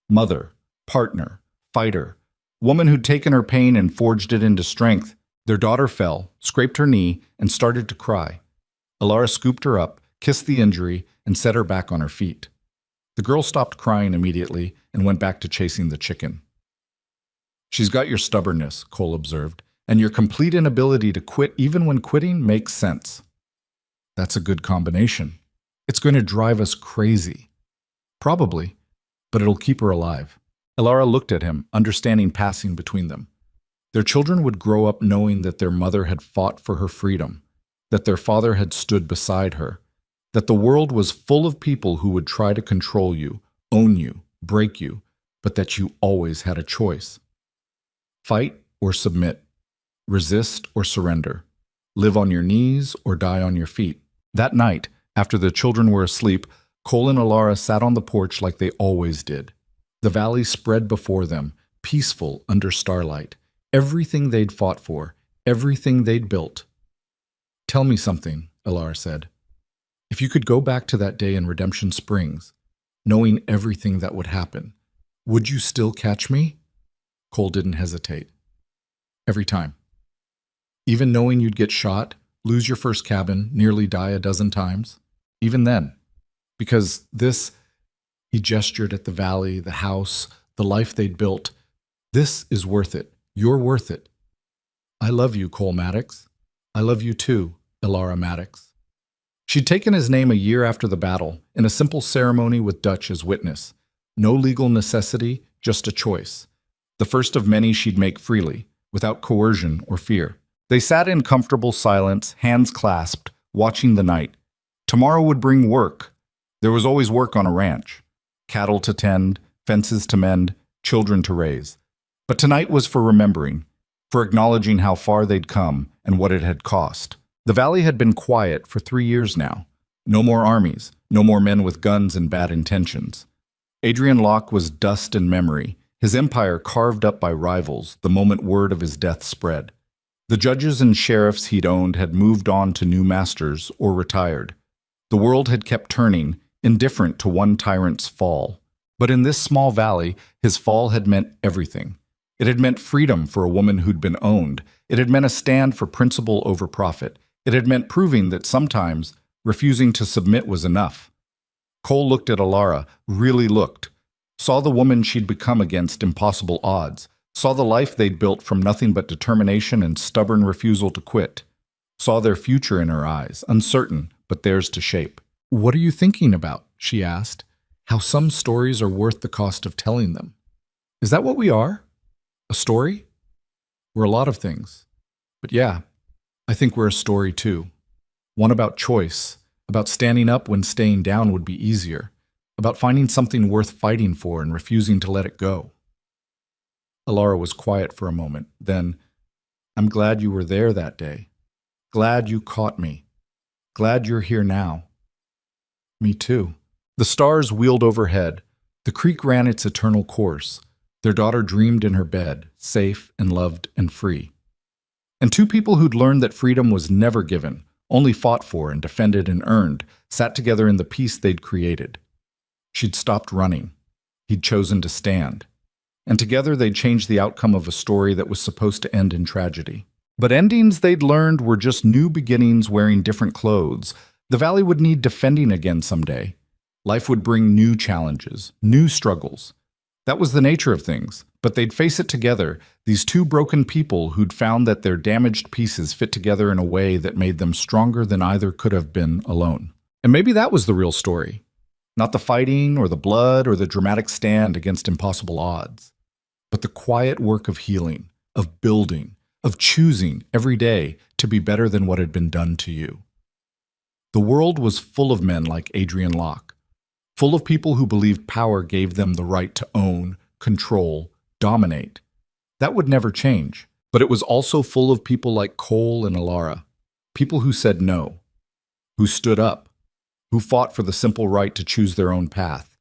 Mother, partner, fighter, woman who'd taken her pain and forged it into strength. Their daughter fell, scraped her knee, and started to cry. Alara scooped her up, kissed the injury, and set her back on her feet. The girl stopped crying immediately and went back to chasing the chicken. "She's got your stubbornness," Cole observed, "and your complete inability to quit even when quitting makes sense." "That's a good combination. It's going to drive us crazy." "Probably, but it'll keep her alive." Alara looked at him, understanding passing between them. Their children would grow up knowing that their mother had fought for her freedom, that their father had stood beside her, that the world was full of people who would try to control you, own you, break you, but that you always had a choice. Fight or submit, resist or surrender, live on your knees or die on your feet. That night, after the children were asleep, Cole and Alara sat on the porch like they always did. The valley spread before them, peaceful under starlight. Everything they'd fought for, everything they'd built. "Tell me something," Alara said. "If you could go back to that day in Redemption Springs, knowing everything that would happen, would you still catch me?" Cole didn't hesitate. "Every time. Even knowing you'd get shot, lose your first cabin, nearly die a dozen times? Even then. Because this," he gestured at the valley, the house, the life they'd built, "this is worth it. You're worth it." "I love you, Cole Maddox. I love you too, Alara Maddox." She'd taken his name a year after the battle, in a simple ceremony with Dutch as witness. No legal necessity, just a choice. The first of many she'd make freely, without coercion or fear. They sat in comfortable silence, hands clasped, watching the night. Tomorrow would bring work. There was always work on a ranch. Cattle to tend, fences to mend, children to raise. But tonight was for remembering, for acknowledging how far they'd come and what it had cost. The valley had been quiet for 3 years now. No more armies, no more men with guns and bad intentions. Adrian Locke was dust and memory, his empire carved up by rivals the moment word of his death spread. The judges and sheriffs he'd owned had moved on to new masters or retired. The world had kept turning, indifferent to one tyrant's fall. But in this small valley, his fall had meant everything. It had meant freedom for a woman who'd been owned. It had meant a stand for principle over profit. It had meant proving that sometimes refusing to submit was enough. Cole looked at Alara, really looked. Saw the woman she'd become against impossible odds. Saw the life they'd built from nothing but determination and stubborn refusal to quit. Saw their future in her eyes, uncertain, but theirs to shape. "What are you thinking about?" she asked. "How some stories are worth the cost of telling them." "Is that what we are? A story? We're a lot of things. But yeah, I think we're a story too. One about choice, about standing up when staying down would be easier, about finding something worth fighting for and refusing to let it go." Alara was quiet for a moment. Then, "I'm glad you were there that day. Glad you caught me. Glad you're here now." "Me too." The stars wheeled overhead. The creek ran its eternal course. Their daughter dreamed in her bed, safe and loved and free. And two people who'd learned that freedom was never given, only fought for and defended and earned, sat together in the peace they'd created. She'd stopped running. He'd chosen to stand. And together they'd changed the outcome of a story that was supposed to end in tragedy. But endings they'd learned were just new beginnings wearing different clothes, The valley would need defending again someday. Life would bring new challenges, new struggles. That was the nature of things, but they'd face it together, these two broken people who'd found that their damaged pieces fit together in a way that made them stronger than either could have been alone. And maybe that was the real story. Not the fighting or the blood or the dramatic stand against impossible odds, but the quiet work of healing, of building, of choosing every day to be better than what had been done to you. The world was full of men like Adrian Locke, full of people who believed power gave them the right to own, control, dominate. That would never change. But it was also full of people like Cole and Alara, people who said no, who stood up, who fought for the simple right to choose their own path.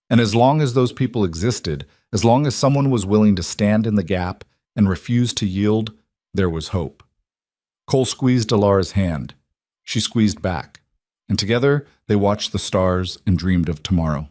And as long as those people existed, as long as someone was willing to stand in the gap and refuse to yield, there was hope. Cole squeezed Alara's hand. She squeezed back. And together, they watched the stars and dreamed of tomorrow.